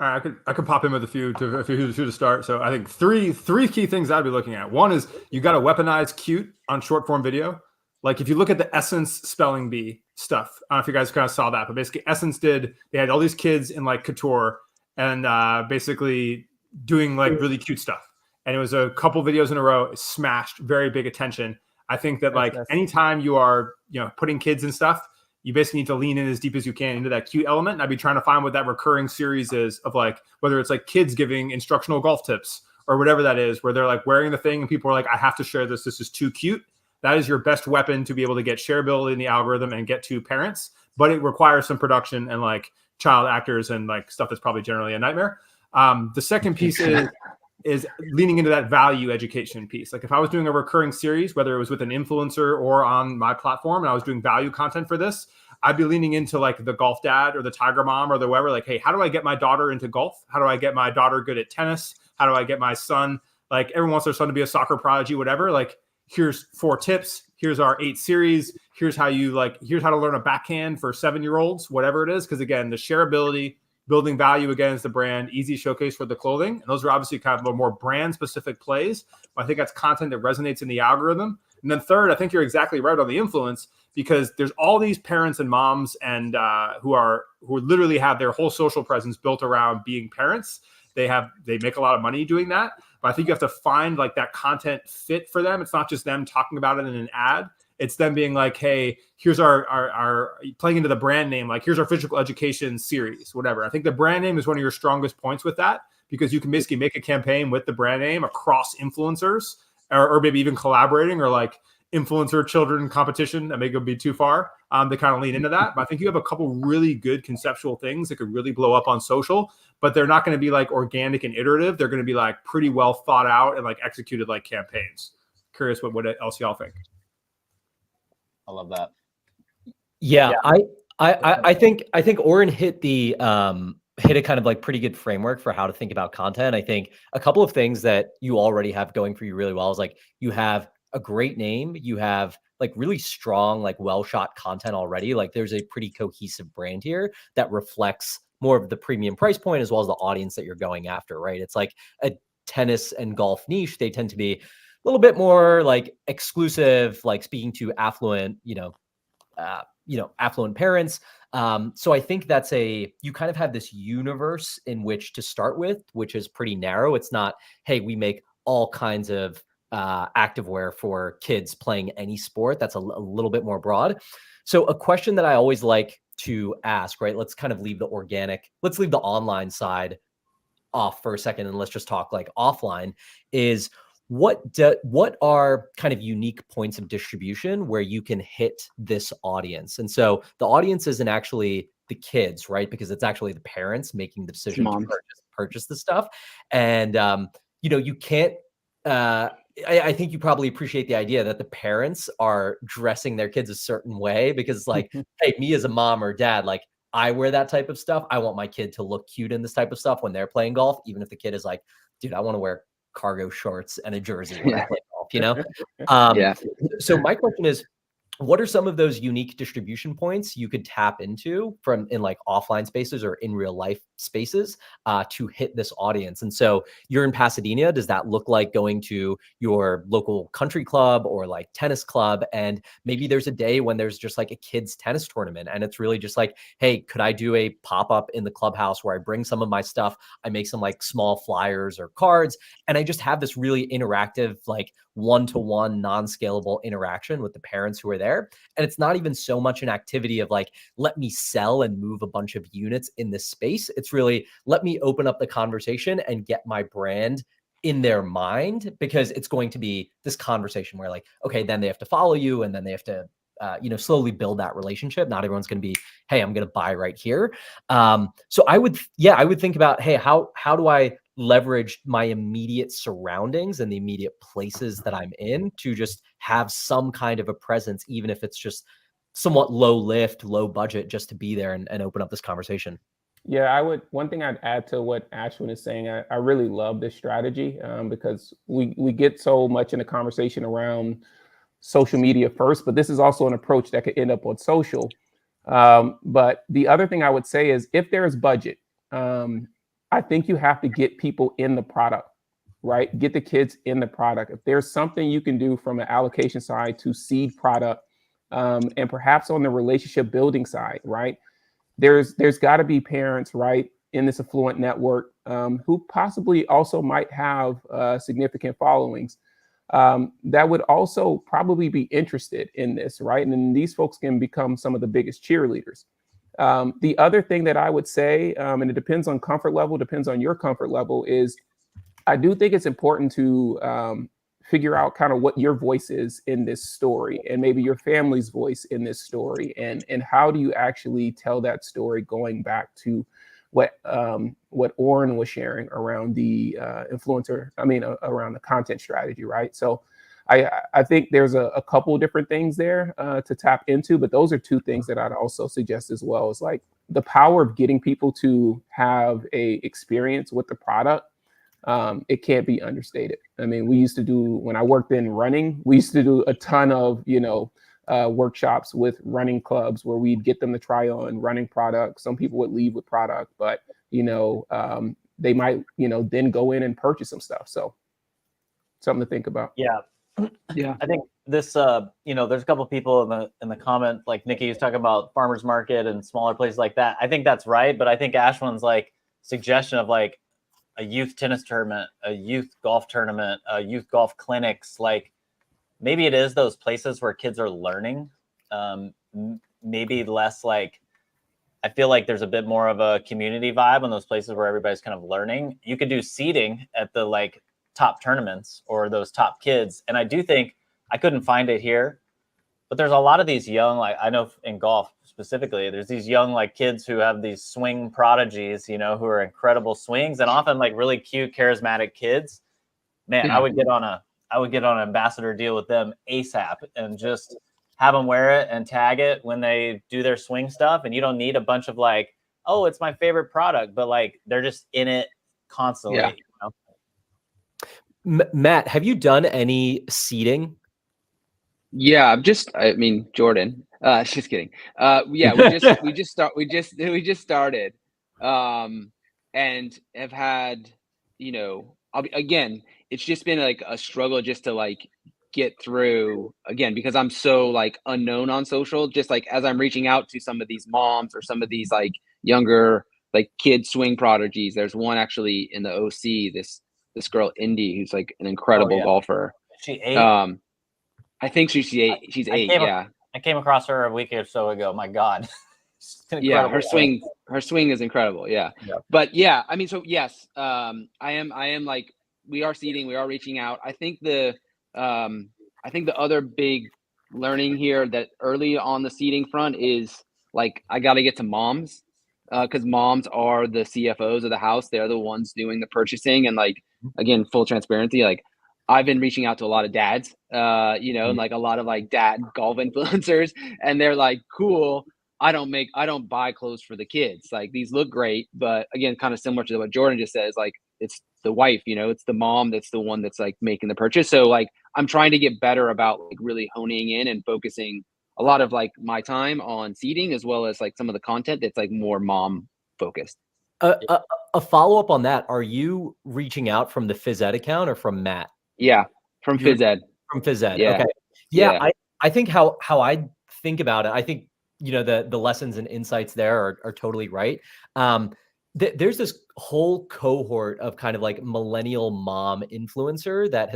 I could pop in with a few to start. So I think three key things I'd be looking at. One is you got to weaponize cute on short form video. Like if you look at the Essence spelling bee stuff, I don't know if you guys kind of saw that, but basically Essence they had all these kids in like couture and basically doing like really cute stuff. And it was a couple videos in a row. It smashed, very big attention. I think that like anytime you are, putting kids and stuff, you basically need to lean in as deep as you can into that cute element. And I'd be trying to find what that recurring series is of like, whether it's like kids giving instructional golf tips or whatever that is, where they're like wearing the thing and people are like, I have to share this. This is too cute. That is your best weapon to be able to get shareability in the algorithm and get to parents. But it requires some production and like child actors and like stuff that's probably generally a nightmare. The second piece is leaning into that value education piece. Like if I was doing a recurring series, whether it was with an influencer or on my platform, and I was doing value content for this, I'd be leaning into like the golf dad or the tiger mom or the whoever, like, hey, how do I get my daughter into golf? How do I get my daughter good at tennis? How do I get my son, like everyone wants their son to be a soccer prodigy, whatever. Like here's 4 tips. Here's our 8 series. Here's how to learn a backhand for 7-year-olds, whatever it is. Cause again, the shareability, building value again as the brand, easy showcase for the clothing. And those are obviously kind of more brand specific plays. But I think that's content that resonates in the algorithm. And then third, I think you're exactly right on the influence, because there's all these parents and moms and who literally have their whole social presence built around being parents. They make a lot of money doing that. But I think you have to find like that content fit for them. It's not just them talking about it in an ad. It's them being like, hey, here's our playing into the brand name. Like, here's our physical education series, whatever. I think the brand name is one of your strongest points with that, because you can basically make a campaign with the brand name across influencers or maybe even collaborating or like influencer children competition. That may go be too far to kind of lean into that. But I think you have a couple really good conceptual things that could really blow up on social, but they're not going to be like organic and iterative. They're going to be like pretty well thought out and like executed like campaigns. Curious what else y'all think. I love that. Yeah. I think Oren hit a kind of like pretty good framework for how to think about content. I think a couple of things that you already have going for you really well is like you have a great name, you have like really strong, like well shot content already. Like there's a pretty cohesive brand here that reflects more of the premium price point as well as the audience that you're going after, right? It's like a tennis and golf niche. They tend to be a little bit more like exclusive, like speaking to affluent, affluent parents. So I think you kind of have this universe in which to start with, which is pretty narrow. It's not, hey, we make all kinds of activewear for kids playing any sport. That's a little bit more broad. So a question that I always like to ask, right? Let's kind of leave the online side off for a second, and let's just talk like offline, is what are kind of unique points of distribution where you can hit this audience? And so the audience isn't actually the kids, right? Because it's actually the parents making the decision to purchase the stuff. And, you can't, I think you probably appreciate the idea that the parents are dressing their kids a certain way because like, hey, me as a mom or dad, like I wear that type of stuff. I want my kid to look cute in this type of stuff when they're playing golf, even if the kid is like, dude, I want to wear cargo shorts and a jersey when I play golf, Yeah. So my question is, what are some of those unique distribution points you could tap into from in like offline spaces or in real life spaces to hit this audience? And so you're in Pasadena. Does that look like going to your local country club or like tennis club? And maybe there's a day when there's just like a kids tennis tournament and it's really just like, hey, could I do a pop-up in the clubhouse where I bring some of my stuff, I make some like small flyers or cards, and I just have this really interactive, like one-to-one non-scalable interaction with the parents who are there. And it's not even so much an activity of like, let me sell and move a bunch of units in this space. It's really, let me open up the conversation and get my brand in their mind, because it's going to be this conversation where like, okay, then they have to follow you and then they have to slowly build that relationship. Not everyone's going to be, hey, I'm going to buy right here. So I would think about, hey, how do I leverage my immediate surroundings and the immediate places that I'm in to just have some kind of a presence, even if it's just somewhat low lift, low budget, just to be there and open up this conversation. Yeah, one thing I'd add to what Ashwin is saying, I really love this strategy because we get so much in the conversation around social media first, but this is also an approach that could end up on social. But the other thing I would say is if there is budget, I think you have to get people in the product, right? Get the kids in the product. If there's something you can do from an allocation side to seed product and perhaps on the relationship building side, right? There's got to be parents, right, in this affluent network who possibly also might have significant followings that would also probably be interested in this, right? And then these folks can become some of the biggest cheerleaders. The other thing that I would say, and it depends on comfort level, depends on your comfort level, is I do think it's important to figure out kind of what your voice is in this story and maybe your family's voice in this story. And how do you actually tell that story going back to what Oren was sharing around the around the content strategy, right? So I think there's a couple of different things there to tap into, but those are two things that I'd also suggest as well. Is like the power of getting people to have a experience with the product. It can't be understated. I mean, when I worked in running, we used to do a ton of, workshops with running clubs where we'd get them to try on running products. Some people would leave with product, but, they might, then go in and purchase some stuff. So something to think about. Yeah. Yeah. I think this, there's a couple of people in the comment, like Nikki was talking about farmers market and smaller places like that. I think that's right. But I think Ashwin's like suggestion of like a youth tennis tournament, a youth golf tournament, youth golf clinics, like maybe it is those places where kids are learning, maybe less like, I feel like there's a bit more of a community vibe in those places where everybody's kind of learning. You could do seeding at the like top tournaments or those top kids. And I do think, I couldn't find it here, but there's a lot of these young, like I know in golf specifically, there's these young like kids who have these swing prodigies, who are incredible swings and often like really cute, charismatic kids. Man, yeah. I would get on an ambassador deal with them ASAP and just have them wear it and tag it when they do their swing stuff. And you don't need a bunch of like, oh, it's my favorite product, but like they're just in it constantly. Yeah. Matt, have you done any seeding? Yeah, Jordan. Just kidding. Yeah, we just started, and have had, again, it's just been like a struggle just to like get through again because I'm so like unknown on social. Just like as I'm reaching out to some of these moms or some of these like younger like kid swing prodigies. There's one actually in the OC. This girl Indy who's like an incredible golfer. She 8. I think she's 8. She's 8. Yeah. I came across her a week or so ago. My God. Yeah, her swing is incredible. Yeah. But yeah, I mean, so yes, I am like, we are seeding, we are reaching out. I think the other big learning here that early on the seeding front is like, I got to get to moms because moms are the CFOs of the house. They're the ones doing the purchasing. And like, again, full transparency, like I've been reaching out to a lot of dads, and like a lot of like dad golf influencers, and they're like, cool. I don't buy clothes for the kids. Like these look great, but again, kind of similar to what Jordan just says, like it's the wife, it's the mom that's the one that's like making the purchase. So like I'm trying to get better about like really honing in and focusing a lot of like my time on seeding, as well as like some of the content that's like more mom focused. A follow-up on that. Are you reaching out from the phys ed account or from Matt? Yeah, from phys ed. From phys ed. Yeah. Okay. Yeah. I think how I think about it, I think, you know, the lessons and insights there are totally right. There's this whole cohort of kind of like millennial mom influencer that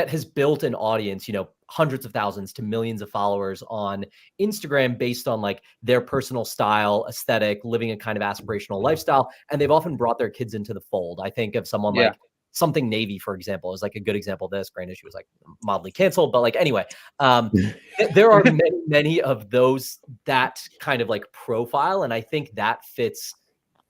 has built an audience, you know, hundreds of thousands to millions of followers on Instagram based on like their personal style, aesthetic, living a kind of aspirational lifestyle. And they've often brought their kids into the fold. I think of someone like Something Navy, for example, is like a good example of this. Granted, she was like mildly canceled, but like, anyway, there are many of those, that kind of like profile. And I think that fits.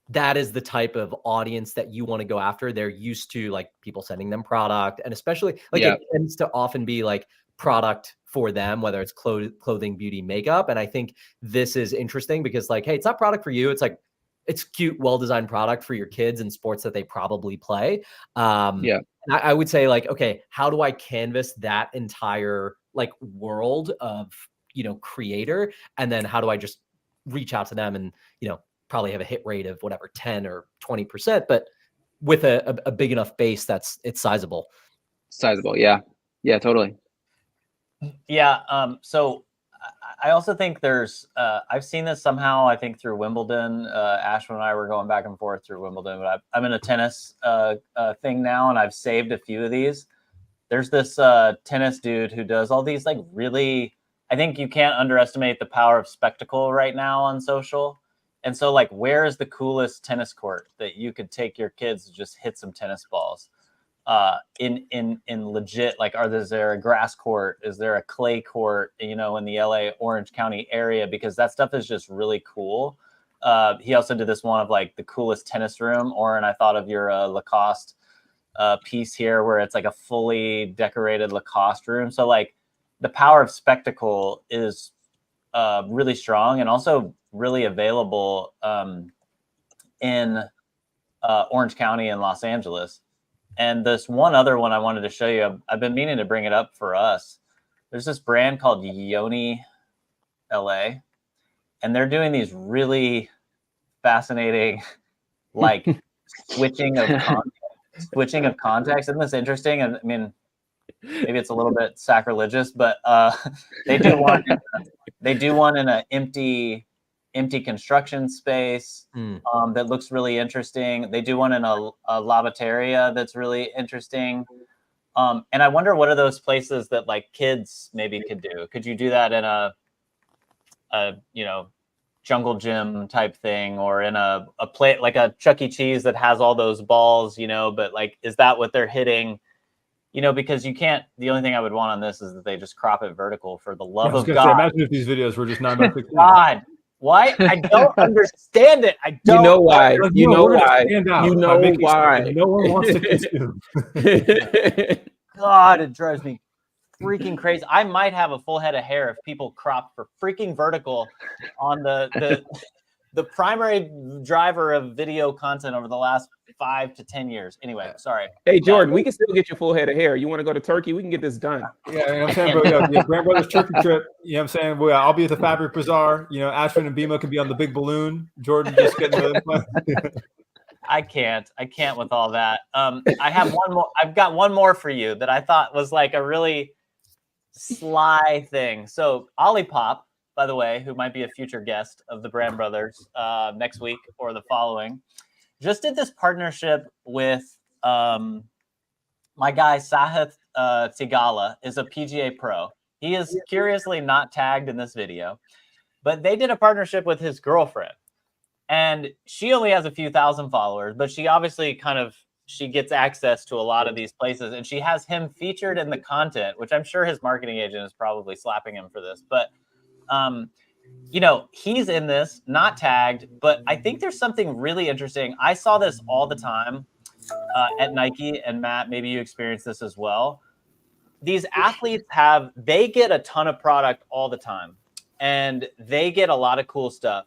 That is the type of audience that you want to go after. They're used to like people sending them product, and especially like it tends to often be like product for them, whether it's clothing, beauty, makeup. And I think this is interesting because like, hey, it's not product for you. It's like, it's cute, well-designed product for your kids in sports that they probably play. I would say like, okay, how do I canvas that entire like world of, you know, creator? And then how do I just reach out to them and, you know, probably have a hit rate of whatever, 10 or 20%, but with a big enough base it's sizable. Yeah. Yeah, totally. Yeah. So I also think there's, I've seen this somehow, I think through Wimbledon. Ashwin and I were going back and forth through Wimbledon, but I'm in a tennis thing now, and I've saved a few of these. There's this tennis dude who does all these like really, I think you can't underestimate the power of spectacle right now on social. And so like, where is the coolest tennis court that you could take your kids to just hit some tennis balls? In legit, like, is there a grass court? Is there a clay court, you know, in the LA Orange County area? Because that stuff is just really cool. He also did this one of like the coolest tennis room. Oren, I thought of your Lacoste piece here, where it's like a fully decorated Lacoste room. So like the power of spectacle is really strong, and also really available in Orange County and Los Angeles. And this one other one I wanted to show you, I've been meaning to bring it up for us. There's this brand called Yoni LA, and they're doing these really fascinating, like switching of context. Isn't this interesting? And I mean, maybe it's a little bit sacrilegious, but they do one in an empty construction space that looks really interesting. They do one in a lavateria that's really interesting. And I wonder, what are those places that like kids maybe could do? Could you do that in a you know, jungle gym type thing, or in a play like a Chuck E. Cheese that has all those balls, you know, but like, is that what they're hitting? You know, because you can't, the only thing I would want on this is that they just crop it vertical, for the love of God. Imagine if these videos were just 9x16. God. Why? I don't understand it. I don't. You know why? You know why? You know why? No one wants to consume. God, it drives me freaking crazy. I might have a full head of hair if people crop for freaking vertical on the primary driver of video content over the last 5 to 10 years. Anyway, sorry. Hey, Jordan, we can still get your full head of hair. You want to go to Turkey? We can get this done. Yeah, you know what I'm saying, bro. Yeah, Grand Brothers Turkey trip. You know what I'm saying? Well, I'll be at the Fabric Bazaar. You know, Ashwin and Bimma can be on the big balloon. Jordan just getting the I can't with all that. I have one more. I've got one more for you that I thought was like a really sly thing. So Olipop, by the way, who might be a future guest of the Brand Brothers next week or the following, just did this partnership with my guy Sahith Tigala, is a PGA pro. He is curiously not tagged in this video, but they did a partnership with his girlfriend. And she only has a few thousand followers, but she obviously she gets access to a lot of these places, and she has him featured in the content, which I'm sure his marketing agent is probably slapping him for this. But you know, he's in this, not tagged, but I think there's something really interesting. I saw this all the time at Nike, and Matt, maybe you experienced this as well. These athletes they get a ton of product all the time, and they get a lot of cool stuff.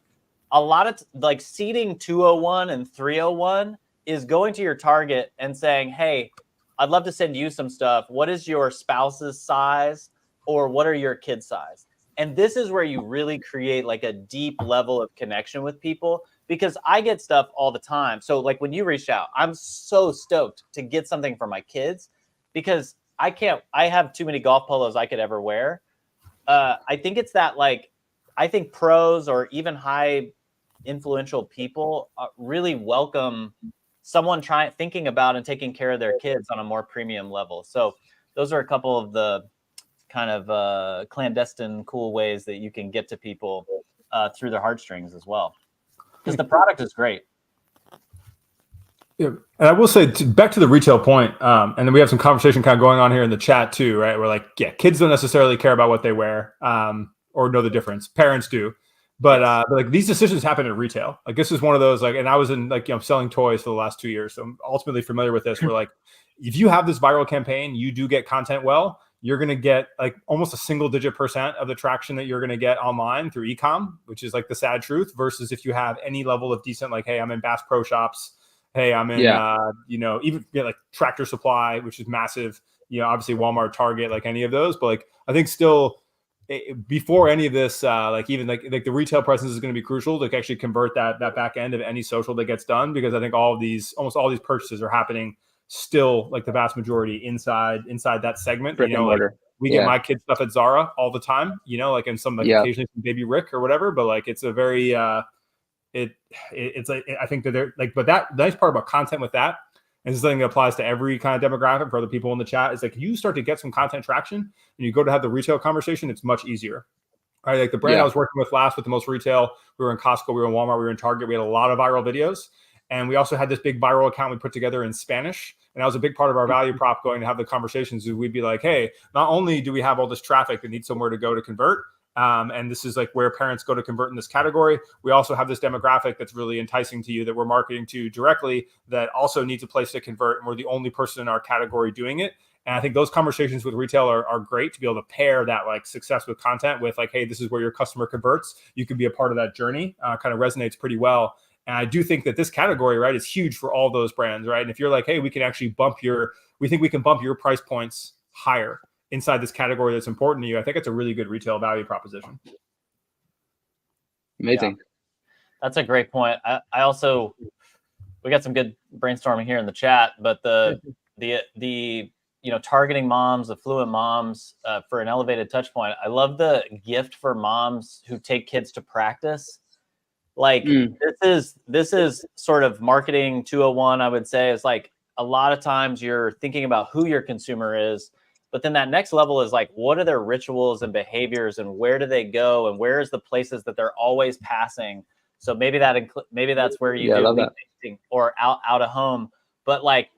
A lot of like seeding 201 and 301 is going to your target and saying, hey, I'd love to send you some stuff. What is your spouse's size, or what are your kids' size? And this is where you really create like a deep level of connection with people, because I get stuff all the time. So like when you reached out, I'm so stoked to get something for my kids, because I have too many golf polos I could ever wear. I think it's that, like, I think pros or even high influential people really welcome someone thinking about and taking care of their kids on a more premium level. So those are a couple of the kind of clandestine, cool ways that you can get to people through their heartstrings as well, because the product is great. Yeah, and I will say back to the retail point, and then we have some conversation kind of going on here in the chat too, right? We're like, yeah, kids don't necessarily care about what they wear or know the difference. Parents do, but yes. But like these decisions happen at retail. Like this is one of those, like, and I was in like, selling toys for the last 2 years, so I'm ultimately familiar with this. We're like, if you have this viral campaign, you do get content well, you're going to get like almost a single-digit % of the traction that you're going to get online through e-com, which is like the sad truth, versus if you have any level of decent, like, hey, I'm in Bass Pro Shops. Hey, I'm in, even like Tractor Supply, which is massive, obviously Walmart, Target, like any of those. But like, I think still before any of this, like even like the retail presence is going to be crucial to actually convert that back end of any social that gets done, because I think almost all these purchases are happening still, like the vast majority inside that segment. Like we get my kids stuff at Zara all the time, like in some, like occasionally some Baby Rick or whatever, but like it's a very, it's like, I think that they're like, but the nice part about content with that, and this is something that applies to every kind of demographic for other people in the chat, is like you start to get some content traction and you go to have the retail conversation, it's much easier. Right? Like the brand I was working with last with the most retail, we were in Costco, we were in Walmart, we were in Target, we had a lot of viral videos. And we also had this big viral account we put together in Spanish. And that was a big part of our value prop going to have the conversations. We'd be like, hey, not only do we have all this traffic that needs somewhere to go to convert, and this is like where parents go to convert in this category, we also have this demographic that's really enticing to you that we're marketing to directly that also needs a place to convert. And we're the only person in our category doing it. And I think those conversations with retail are great to be able to pair that like success with content with like, hey, this is where your customer converts. You can be a part of that journey. Kind of resonates pretty well. And I do think that this category, right, is huge for all those brands, right? And if you're like, hey, we can bump your price points higher inside this category that's important to you, I think it's a really good retail value proposition. Amazing. Yeah. That's a great point. I also, we got some good brainstorming here in the chat, but the targeting moms, affluent moms for an elevated touch point. I love the gift for moms who take kids to practice. Like this is sort of marketing 201, I would say. Is like a lot of times you're thinking about who your consumer is, but then that next level is like, what are their rituals and behaviors and where do they go and where is the places that they're always passing? So maybe that's where you do tasting or out of home. But like,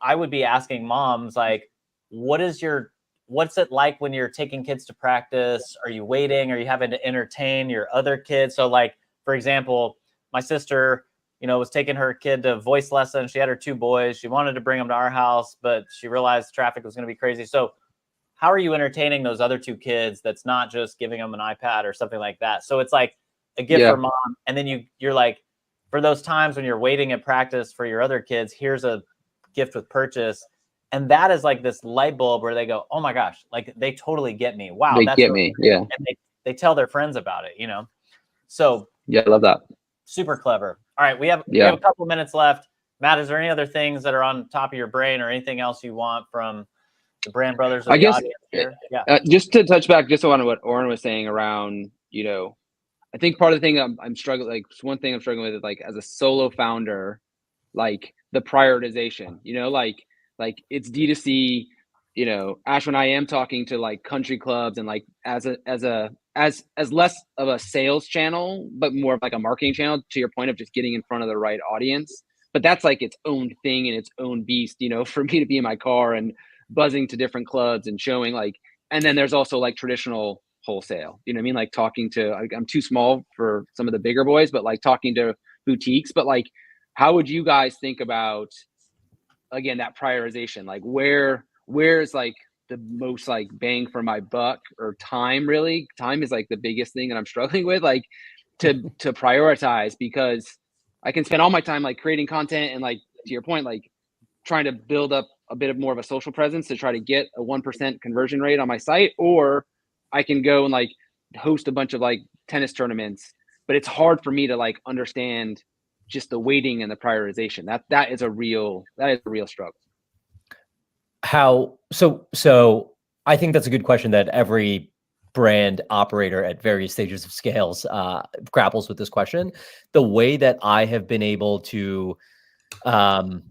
I would be asking moms, like, what's it like when you're taking kids to practice? Are you waiting? Are you having to entertain your other kids? So like, for example, my sister, was taking her kid to voice lessons. She had her 2 boys. She wanted to bring them to our house, but she realized traffic was going to be crazy. So how are you entertaining those other 2 kids that's not just giving them an iPad or something like that? So it's like a gift for mom. And then you're like, for those times when you're waiting at practice for your other kids, here's a gift with purchase. And that is like this light bulb where they go, oh my gosh, like they totally get me. Wow. They get me. Yeah. And they tell their friends about it, So yeah, I love that. Super clever. All right. We have a couple of minutes left. Matt, is there any other things that are on top of your brain or anything else you want from the brand brothers? I guess, audience here? Just to touch back just on what Oren was saying around, I think part of the thing I'm struggling, like one thing I'm struggling with is like as a solo founder, like the prioritization, like it's D2C, Ash, when I am talking to like country clubs and like as less of a sales channel, but more of like a marketing channel, to your point of just getting in front of the right audience. But that's like its own thing and its own beast, for me to be in my car and buzzing to different clubs and showing like, and then there's also like traditional wholesale, you know what I mean? Like talking to, I'm too small for some of the bigger boys, but like talking to boutiques. But like, how would you guys think about, again, that prioritization? Like where's like the most like bang for my buck, or time? Really, time is like the biggest thing that I'm struggling with, like to prioritize, because I can spend all my time like creating content and like, to your point, like trying to build up a bit of more of a social presence to try to get a 1% conversion rate on my site, or I can go and like host a bunch of like tennis tournaments, but it's hard for me to like understand just the weighting and the prioritization. That is a real struggle. So I think that's a good question that every brand operator at various stages of scales grapples with this question. The way that I have been able to deal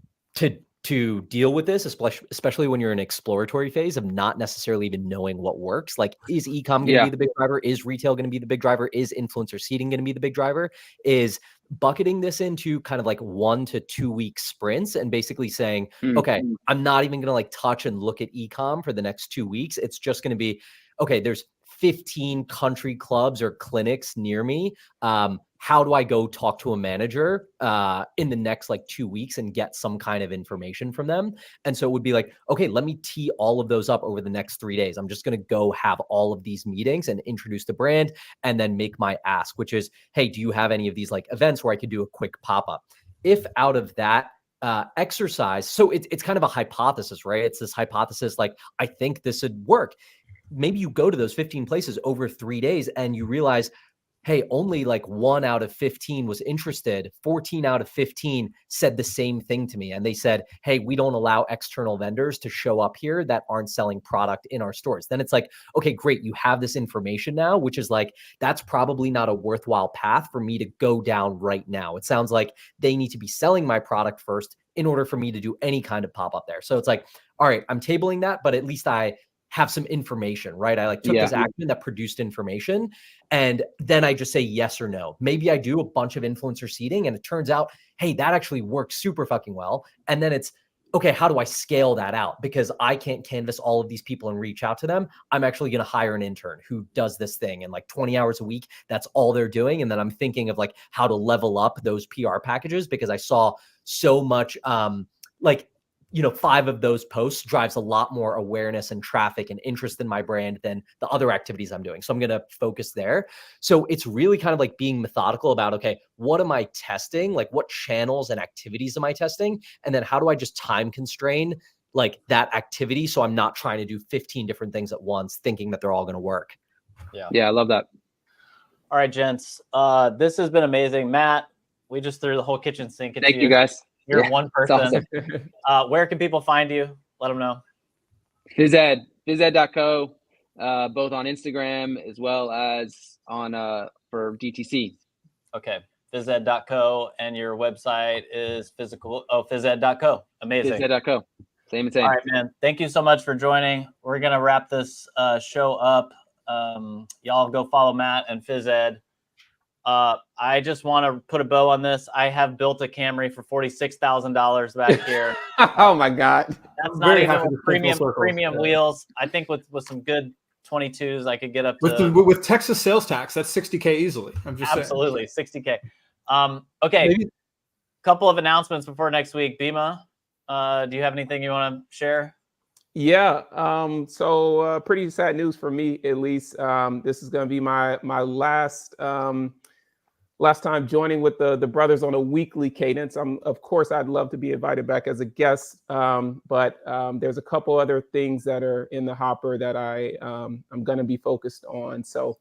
with this, especially when you're in an exploratory phase of not necessarily even knowing what works. Like, is e-com going to be the big driver? Is retail going to be the big driver? Is influencer seeding going to be the big driver? Is bucketing this into kind of like 1 to 2 week sprints and basically saying, okay, I'm not even going to like touch and look at e-com for the next 2 weeks. It's just going to be, okay, there's 15 country clubs or clinics near me. How do I go talk to a manager in the next like 2 weeks and get some kind of information from them? And so it would be like, okay, let me tee all of those up over the next 3 days. I'm just going to go have all of these meetings and introduce the brand and then make my ask, which is, hey, do you have any of these like events where I could do a quick pop-up? If out of that exercise, so it's kind of a hypothesis, right? It's this hypothesis, like, I think this would work. Maybe you go to those 15 places over 3 days and you realize, hey, only like 1 out of 15 was interested. 14 out of 15 said the same thing to me. And they said, hey, we don't allow external vendors to show up here that aren't selling product in our stores. Then it's like, okay, great. You have this information now, which is like, that's probably not a worthwhile path for me to go down right now. It sounds like they need to be selling my product first in order for me to do any kind of pop-up there. So it's like, all right, I'm tabling that, but at least I have some information, right? I like took this action that produced information, and then I just say yes or no. Maybe I do a bunch of influencer seeding and it turns out, hey, that actually works super fucking well. And then it's, okay, how do I scale that out? Because I can't canvas all of these people and reach out to them. I'm actually going to hire an intern who does this thing in like 20 hours a week. That's all they're doing. And then I'm thinking of like how to level up those PR packages, because I saw so much, 5 of those posts drives a lot more awareness and traffic and interest in my brand than the other activities I'm doing. So I'm going to focus there. So it's really kind of like being methodical about, okay, what am I testing? Like, what channels and activities am I testing? And then how do I just time constrain like that activity so I'm not trying to do 15 different things at once, thinking that they're all going to work. Yeah, I love that. All right, gents. This has been amazing. Matt, we just threw the whole kitchen sink at you. Thank you, guys. You're one person. Awesome. Where can people find you? Let them know. Physed.co, both on Instagram as well as on for DTC. Okay. Physed.co, and your website is physed.co. Amazing. Physed.co. Same. All right, man. Thank you so much for joining. We're going to wrap this show up. Y'all go follow Matt and Physed. I just want to put a bow on this. I have built a Camry for $46,000 back here. Oh my God. That's not even with premium wheels. I think with some good 22s, I could get up to with Texas sales tax, that's $60K easily. I'm just absolutely saying. $60K. Okay. Maybe. Couple of announcements before next week. Bimma, do you have anything you want to share? Yeah. So pretty sad news for me, at least. This is going to be my last time joining with the brothers on a weekly cadence. Of course, I'd love to be invited back as a guest, but there's a couple other things that are in the hopper that I'm going to be focused on. So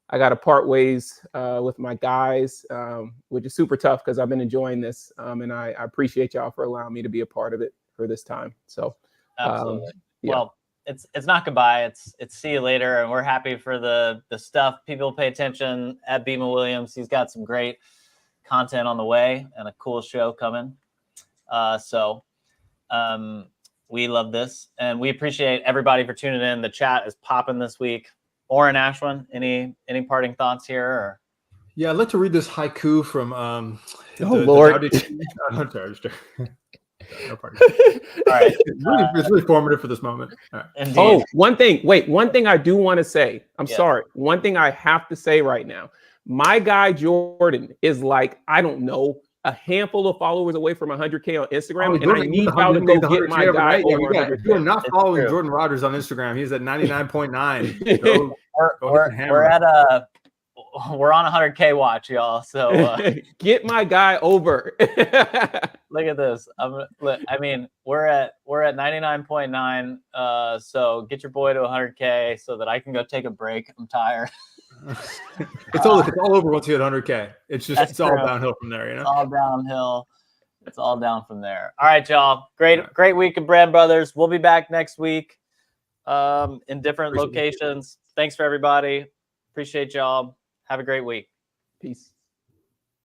I got to part ways with my guys, which is super tough because I've been enjoying this, and I appreciate y'all for allowing me to be a part of it for this time. So absolutely. Well, it's not goodbye. It's see you later, and we're happy for the stuff. People pay attention at Bimma Williams. He's got some great content on the way and a cool show coming. So we love this, and we appreciate everybody for tuning in. The chat is popping this week. Oren, Ashwin, any parting thoughts here? Or? Yeah, I'd like to read this haiku from Lord. No part. All right. It's really formative for this moment. Right. Oh, one thing I do want to say. I'm sorry. One thing I have to say right now. My guy Jordan is like, I don't know, a handful of followers away from 100K on Instagram, and I need y'all to go get my guy over 100K. You're not following Jordan Rogers on Instagram. He's at 99.9. We're on 100K watch, y'all. So get my guy over. Look at this. I mean, we're at 99.9. So get your boy to 100K so that I can go take a break. I'm tired. It's all over once you hit 100K. It's all downhill from there. It's all downhill. It's all down from there. All right, y'all. Great week of Brand Brothers. We'll be back next week in different locations. Thanks for everybody. Appreciate y'all. Have a great week. Peace.